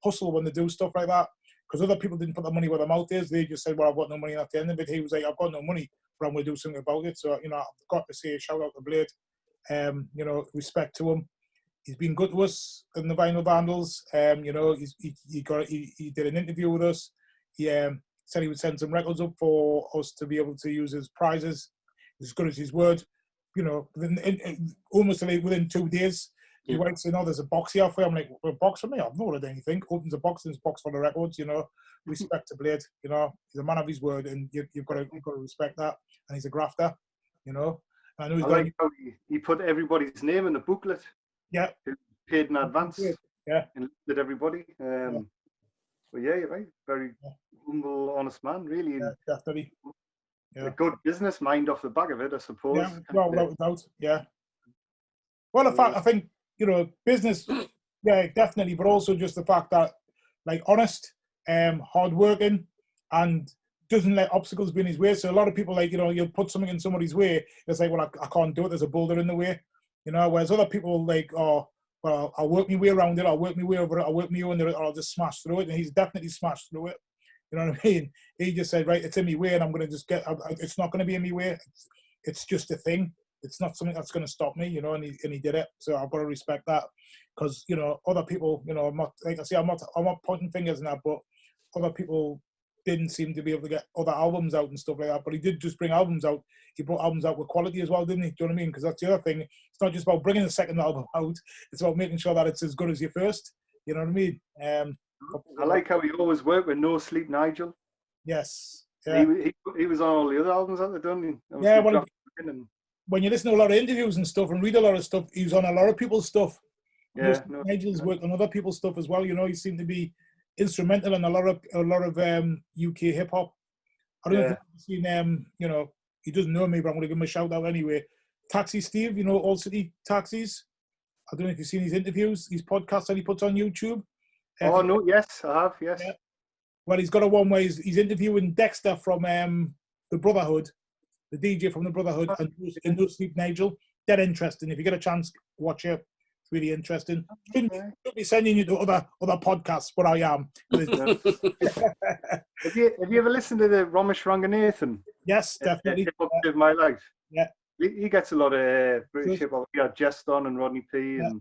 Speaker 1: hustle when they do stuff like that. because other people didn't put the money where their mouth is. They just said, well, I've got no money. And at the end of it, he was like, I've got no money, but I'm going to do something about it. So, you know, I've got to say, shout out to Blade. You know, respect to him. He's been good to us in the Vinyl Vandals. You know, he did an interview with us. He said he would send some records up for us to be able to use as prizes. As good as his word. You know, almost within 2 days, he went saying, "Oh, there's a box here for you." I'm like, "A box for me? I've not ordered anything." Opens a box, and it's a box for the records. You know, respect to Blade. You know, he's a man of his word, and you've got to respect that. And he's a grafter. You know, and I know he's
Speaker 3: like how he put everybody's name in the booklet.
Speaker 1: Yeah,
Speaker 3: who paid in advance.
Speaker 1: Yeah,
Speaker 3: and listed everybody. But yeah, you're right. Very humble, honest man, really.
Speaker 1: Yeah, definitely. Yeah.
Speaker 3: A good business mind off the back of it, I suppose.
Speaker 1: Yeah, well, without doubt. Yeah. Well, the fact, I think, you know, business, yeah, definitely, but also just the fact that, like, honest, hardworking, and doesn't let obstacles be in his way. So a lot of people, like, you know, you'll put something in somebody's way, it's like, well, I can't do it, there's a boulder in the way, you know, whereas other people, like, oh, well, I'll work my way around it, I'll work my way over it, I'll work my way under it, or I'll just smash through it, and he's definitely smashed through it. You know what I mean? He just said, right, it's in my way, and I'm going to just it's not going to be in my way. It's just a thing. It's not something that's going to stop me, you know, and he did it. So I've got to respect that, because, you know, other people, you know, I'm not, like I say, I'm not pointing fingers in that, but other people didn't seem to be able to get other albums out and stuff like that. But he did just bring albums out. He brought albums out with quality as well, didn't he? Do you know what I mean? Because that's the other thing. It's not just about bringing the second album out. It's about making sure that it's as good as your first. You know what I mean?
Speaker 3: I like how he always worked with No Sleep Nigel.
Speaker 1: Yes. Yeah.
Speaker 3: He was on all the other albums that they've done.
Speaker 1: Yeah, well, when you listen to a lot of interviews and stuff and read a lot of stuff, he was on a lot of people's stuff.
Speaker 3: Yeah,
Speaker 1: Nigel's worked on other people's stuff as well. You know, he seemed to be instrumental in a lot of UK hip hop. I don't know if you've seen you know, he doesn't know me, but I'm going to give him a shout out anyway. Taxi Steve, you know, All City Taxis. I don't know if you've seen his interviews, his podcasts that he puts on YouTube.
Speaker 3: Oh no, yes, I have, yes.
Speaker 1: Yeah. Well, he's got a one where he's interviewing Dexter from the Brotherhood, the DJ from the Brotherhood, and No Sleep Nigel. Dead interesting. If you get a chance, watch it. It's really interesting. Shouldn't be sending you to other podcasts, but I am.
Speaker 3: Have you ever listened to the Ramesh Ranganathan?
Speaker 1: Yes, definitely.
Speaker 3: Hip Hop of My Life.
Speaker 1: Yeah.
Speaker 3: He gets a lot of British hip hop. He had Jest on and Rodney P. And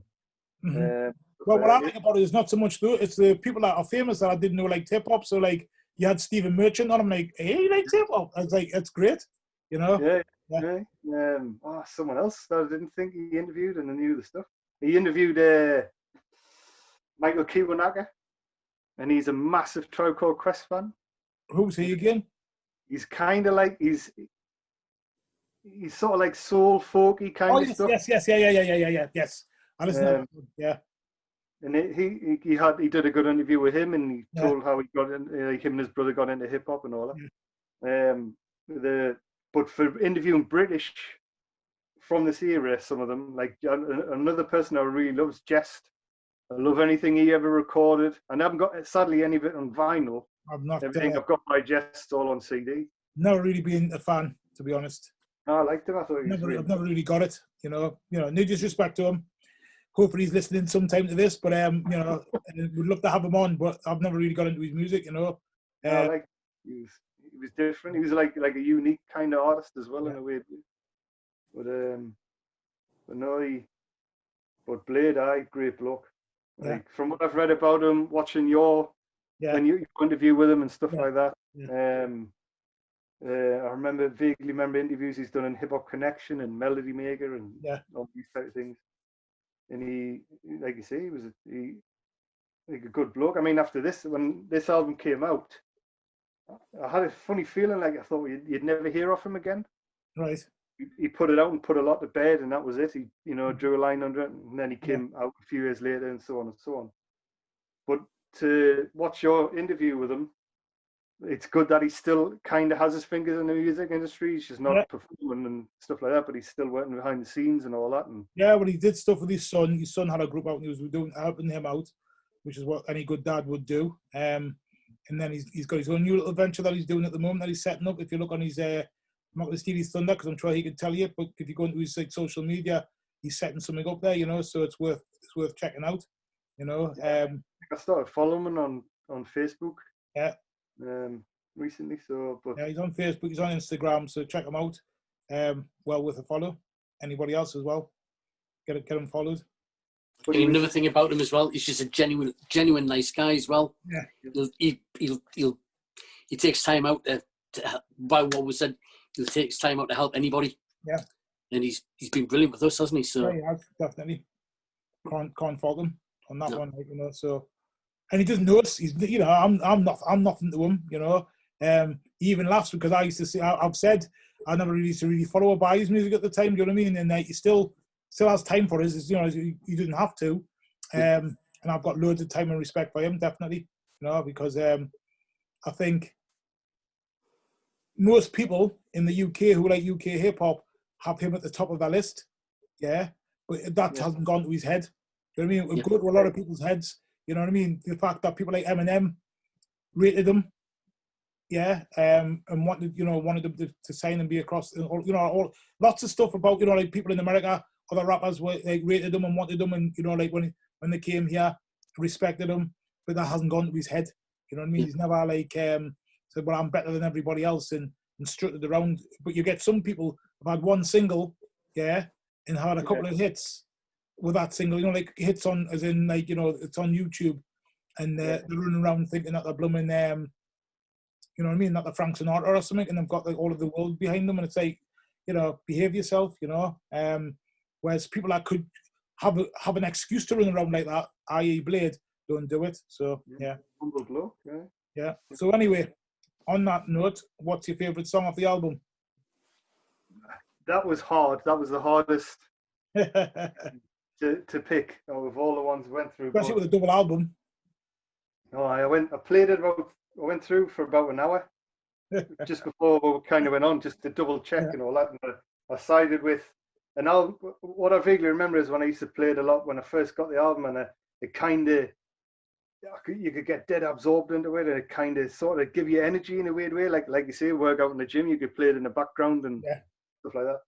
Speaker 1: well, what I like about it is not so much it's the people that are famous that I didn't know liked hip hop. So like you had Stephen Merchant on. I'm like, hey, he likes hip hop. I was like, it's great, you know.
Speaker 3: Yeah. Someone else that I didn't think he interviewed and I knew the stuff. He interviewed Michael Kiwanuka, and he's a massive Tribe Called Quest fan.
Speaker 1: Who's he again?
Speaker 3: He's kind of like he's sort of like soul folky kind of stuff.
Speaker 1: Yes. Yes. I listen. Yeah.
Speaker 3: And he did a good interview with him, and he told how he got in, him and his brother got into hip hop and all that. But for interviewing British from this era, some of them, like another person I really love is Jest. I love anything he ever recorded, and I haven't got sadly any of it on vinyl. Everything I've got by Jest all on CD.
Speaker 1: Never really been a fan, to be honest.
Speaker 3: No, I liked him. I thought
Speaker 1: I've never really got it. You know, no disrespect to him. Hopefully he's listening sometime to this, but you know, we'd love to have him on. But I've never really got into his music. You know,
Speaker 3: he was different. He was like a unique kind of artist as well in a way. But Blade, great bloke. Like from what I've read about him, watching your interview with him and stuff like that. I vaguely remember interviews he's done in Hip Hop Connection and Melody Maker and all these type of things. And he, like you say, he was a good bloke. I mean, after this, when this album came out, I had a funny feeling, like I thought you'd never hear of him again.
Speaker 1: Right.
Speaker 3: He put it out and put a lot to bed, and that was it. He, drew a line under it, and then he came out a few years later, and so on and so on. But to watch your interview with him, it's good that he still kind of has his fingers in the music industry. He's just not performing and stuff like that, but he's still working behind the scenes and all that. And
Speaker 1: well, he did stuff with his son. His son had a group out, and he was helping him out, which is what any good dad would do. And then he's got his own new little venture that he's doing at the moment that he's setting up. If you look on his I'm not going to steal his thunder because I'm sure he can tell you, but if you go into his social media, he's setting something up there, so it's worth checking out,
Speaker 3: I started following him on Facebook.
Speaker 1: Yeah.
Speaker 3: Recently. So, but
Speaker 1: yeah, he's on Facebook, he's on Instagram, so check him out. Well worth a follow. Anybody else as well? Get him followed.
Speaker 3: but
Speaker 2: And
Speaker 3: he was,
Speaker 2: another thing about him as well, he's just a genuine nice guy as well.
Speaker 1: Yeah.
Speaker 2: He takes time out to by what was said, he takes time out to help anybody.
Speaker 1: Yeah.
Speaker 2: And he's been brilliant with us, hasn't he? So
Speaker 1: Yeah, definitely. Can't fault him on that
Speaker 2: No.
Speaker 1: one, like, you know. So, and he doesn't know us. He's, you know, I'm nothing to him, you know. He even laughs because I used to say, I've said I never really used to really follow or buy his music at the time. Do you know what I mean? And he still has time for us. You know, he doesn't have to. And I've got loads of time and respect for him, definitely. You know, because I think most people in the UK who like UK hip hop have him at the top of their list. Yeah, but that hasn't gone to his head. You know what I mean? It would go to a lot of people's heads. You know what I mean? The fact that people like Eminem rated him, yeah, and wanted them to sign and be across, you know, all lots of stuff about, you know, like people in America, other rappers were like rated them and wanted them, and you know, like when they came here, respected them, but that hasn't gone to his head. You know what I mean? He's never like said, "Well, I'm better than everybody else," and strutted around. But you get some people who've had one single, yeah, and had a couple of hits with that single, you know, like hits on, as in, like, you know, it's on YouTube, and they're running around thinking that they're blooming, you know what I mean, that they're Frank Sinatra or something, and they've got like all of the world behind them, and it's like, you know, behave yourself, you know. Whereas people that could have an excuse to run around like that, i.e. Blade, don't do it. So yeah.
Speaker 3: humble bloke. Yeah.
Speaker 1: Yeah. So anyway, on that note, what's your favourite song of the album?
Speaker 3: That was hard. That was the hardest to pick out of all the ones we went through.
Speaker 1: Especially with a double album.
Speaker 3: No, I went through for about an hour just before we kind of went on, just to double check and all that. And I sided with, and what I vaguely remember is when I used to play it a lot when I first got the album, and it kind of, you could get dead absorbed into it, and it kind of sort of give you energy in a weird way, like you say, work out in the gym, you could play it in the background and stuff like that.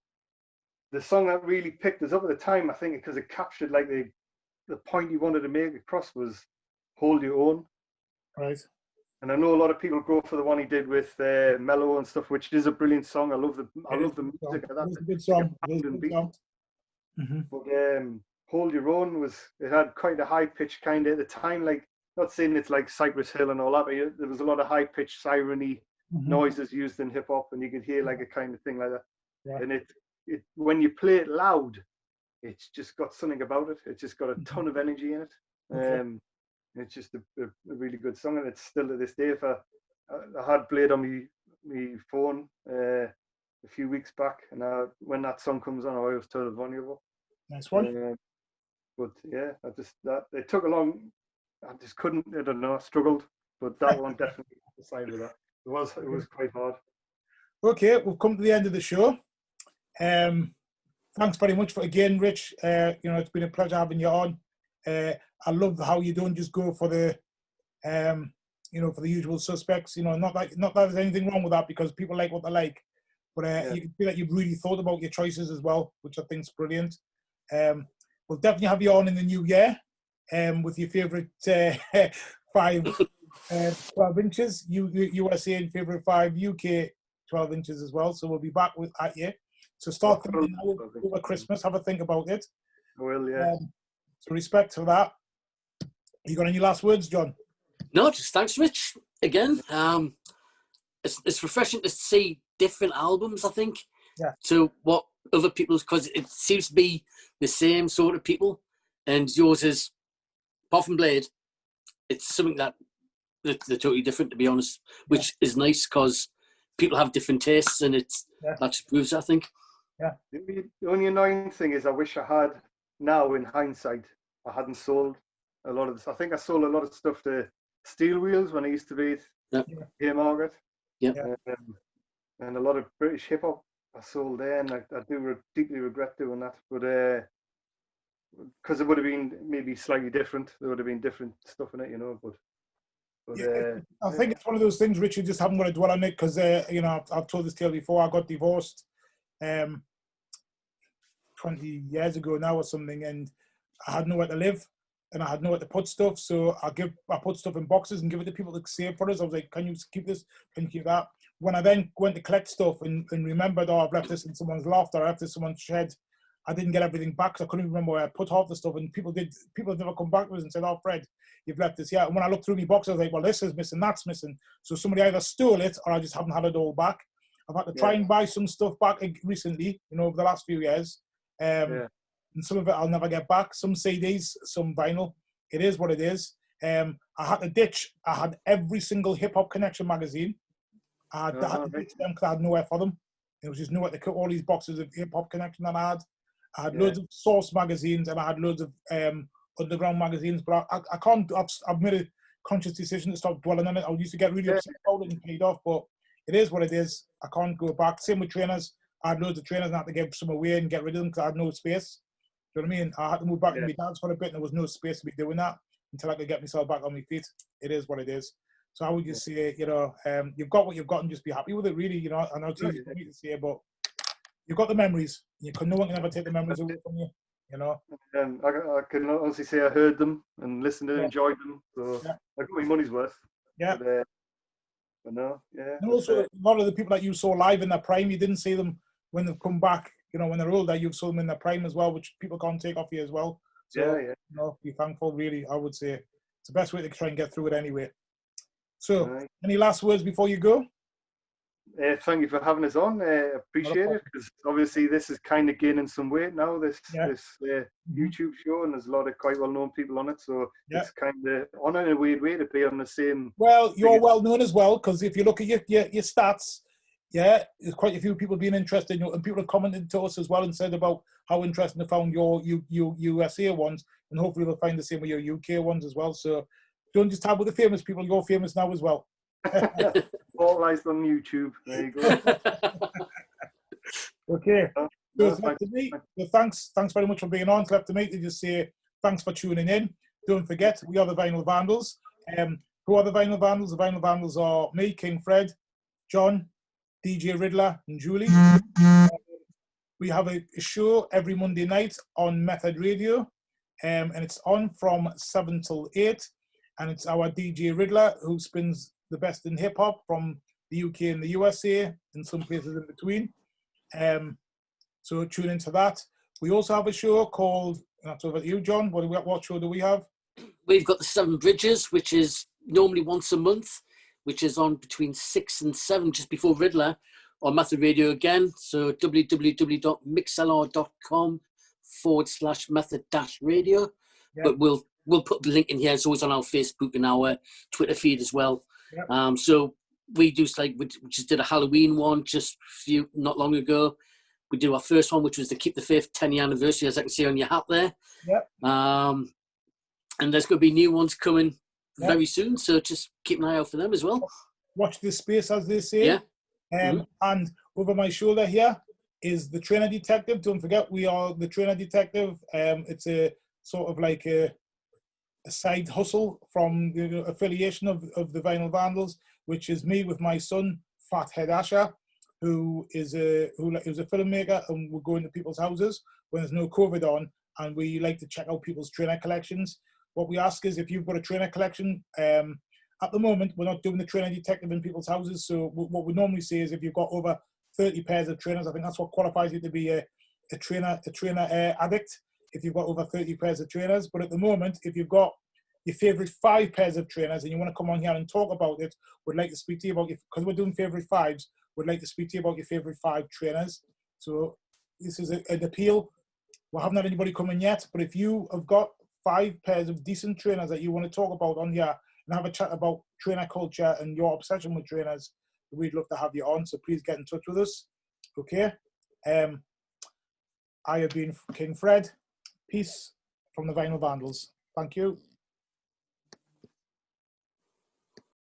Speaker 3: The song that really picked us up at the time, I think, because it captured like the point he wanted to make across, was "Hold Your Own."
Speaker 1: Right.
Speaker 3: And I know a lot of people go for the one he did with Mellow and stuff, which is a brilliant song. I love the music of that.
Speaker 1: It's a good song.
Speaker 3: But "Hold Your Own" it had quite a high pitch kind of at the time, like, not saying it's like Cypress Hill and all that, but there was a lot of high pitched siren-y noises used in hip hop, and you could hear like a kind of thing like that. Yeah. And it when you play it loud, it's just got something about it. It's just got a ton of energy in it. It's just a really good song, and it's still to this day. If I had Blade on me phone a few weeks back, and when that song comes on, I always turn it vulnerable.
Speaker 1: Nice one.
Speaker 3: But yeah, it took a long. I just couldn't. I don't know. I struggled, but that one definitely decided with that. It was quite hard.
Speaker 1: Okay, we've come to the end of the show. Thanks very much for again, Rich. You know, it's been a pleasure having you on. I love how you don't just go for the, you know, for the usual suspects. You know, not that there's anything wrong with that, because people like what they like, but you can feel that you've really thought about your choices as well, which I think is brilliant. We'll definitely have you on in the new year, with your favourite 5 12 inches, USA, and favourite 5 UK 12 inches as well. So we'll be back at you. So start thinking now over Christmas. Have a think about it.
Speaker 3: I will, yeah.
Speaker 1: So respect for that. You got any last words, John?
Speaker 2: No, just thanks, Rich. Again, it's refreshing to see different albums, I think, to what other people's, because it seems to be the same sort of people, and yours is, apart from Blade, it's something that they're totally different, to be honest, which is nice, because people have different tastes, and that just proves it, I think.
Speaker 1: Yeah.
Speaker 3: The only annoying thing is I wish I had, now in hindsight, I hadn't sold a lot of this. I think I sold a lot of stuff to Steel Wheels when I used to be here, Margaret.
Speaker 2: Yeah.
Speaker 3: And a lot of British hip hop I sold there, and I do deeply regret doing that. But because it would have been maybe slightly different, there would have been different stuff in it, you know. But
Speaker 1: I think it's one of those things, Richard, just haven't got to dwell on it, because you know, I've told this tale before. I got divorced 20 years ago now or something, and I had nowhere to live, and I had nowhere to put stuff, so I put stuff in boxes and give it to people to save for us. I was like, can you keep this? Can you keep that? When I then went to collect stuff and remembered, oh, I've left this in someone's loft or I left this in someone's shed, I didn't get everything back, so I couldn't even remember where I put half the stuff. And people have never come back to us and said, oh, Fred, you've left this here. And when I looked through my box, I was like, well, this is missing, that's missing. So somebody either stole it or I just haven't had it all back. I've had to try and buy some stuff back recently, over the last few years. And some of it I'll never get back. Some CDs, some vinyl. It is what it is. I had to ditch. I had every single Hip Hop Connection magazine. I had to ditch them because I had nowhere for them. It was just nowhere to cut all these boxes of Hip Hop Connection that I had. I had loads of Source magazines and I had loads of underground magazines. But I can't. I've made a conscious decision to stop dwelling on it. I used to get really upset about it and paid off, but it is what it is. I can't go back. Same with trainers. I had loads of trainers and I had to give some away and get rid of them because I had no space. Do you know what I mean? I had to move back to my dad's for a bit and there was no space to be doing that until I could get myself back on my feet. It is what it is. So I would just say, you've got what you've got and just be happy with it, really. I know it's easy for me to say, but you've got the memories. No one can ever take the memories away from you,
Speaker 3: I can honestly say I heard them and listened and enjoyed them. So I got my money's worth.
Speaker 1: Yeah.
Speaker 3: But no,
Speaker 1: And also, a lot of the people that you saw live in their prime, you didn't see them when they've come back. When they're older, you've saw them in their prime as well, which people can't take off you as well. So, be thankful, really, I would say. It's the best way to try and get through it anyway. So, any last words before you go?
Speaker 3: Thank you for having us on. Appreciate it, because obviously this is kind of gaining some weight now, this YouTube show, and there's a lot of quite well-known people on it, so it's kind of on in a weird way to be on the same...
Speaker 1: Well, you're well-known as well, because if you look at your stats, there's quite a few people being interested, and people have commented to us as well and said about how interesting they found your USA ones, and hopefully they'll find the same with your UK ones as well. So don't just have with the famous people, you're famous now as well.
Speaker 3: All eyes on YouTube. There you go.
Speaker 1: Okay. So it's left to me. So thanks very much for being on. It's left to me to just say thanks for tuning in. Don't forget, we are the Vinyl Vandals. Who are the Vinyl Vandals? The Vinyl Vandals are me, King Fred, John, DJ Riddler, and Julie. We have a show every Monday night on Method Radio, and it's on from 7 till 8. And it's our DJ Riddler who spins the best in hip hop from the UK and the USA and some places in between. So tune into that. We also have a show called, that's over to you, John. What show do we have?
Speaker 2: We've got the Seven Bridges, which is normally once a month, which is on between 6 and 7, just before Riddler, on Method Radio again. So www.mixlr.com/method-radio. But we'll put the link in here. It's always on our Facebook and our Twitter feed as well. So we do, we just did a Halloween one not long ago. We did our first one, which was the Keep the Faith 10-year anniversary, as I can see on your hat there. And there's going to be new ones coming very soon, so just keep an eye out for them as well.
Speaker 1: Watch this space, as they say. And over my shoulder here is the Trainer Detective. Don't forget, we are the Trainer Detective. It's a sort of like a side hustle from the affiliation of the Vinyl Vandals, which is me with my son, Fathead Asher, who is a filmmaker, and we're going to people's houses when there's no COVID on, and we like to check out people's trainer collections. What we ask is if you've got a trainer collection, at the moment, we're not doing the Trainer Detective in people's houses, so what we normally say is if you've got over 30 pairs of trainers, I think that's what qualifies you to be a trainer addict, if you've got over 30 pairs of trainers. But at the moment, if you've got your favorite 5 pairs of trainers and you want to come on here and talk about it, we'd like to speak to you about it, because we're doing favorite 5s, we'd like to speak to you about your favorite 5 trainers. So this is an appeal. We haven't had anybody come in yet, but if you have got 5 pairs of decent trainers that you want to talk about on here and have a chat about trainer culture and your obsession with trainers, we'd love to have you on. So please get in touch with us. Okay. I have been King Fred. Peace from the Vinyl Vandals. Thank you.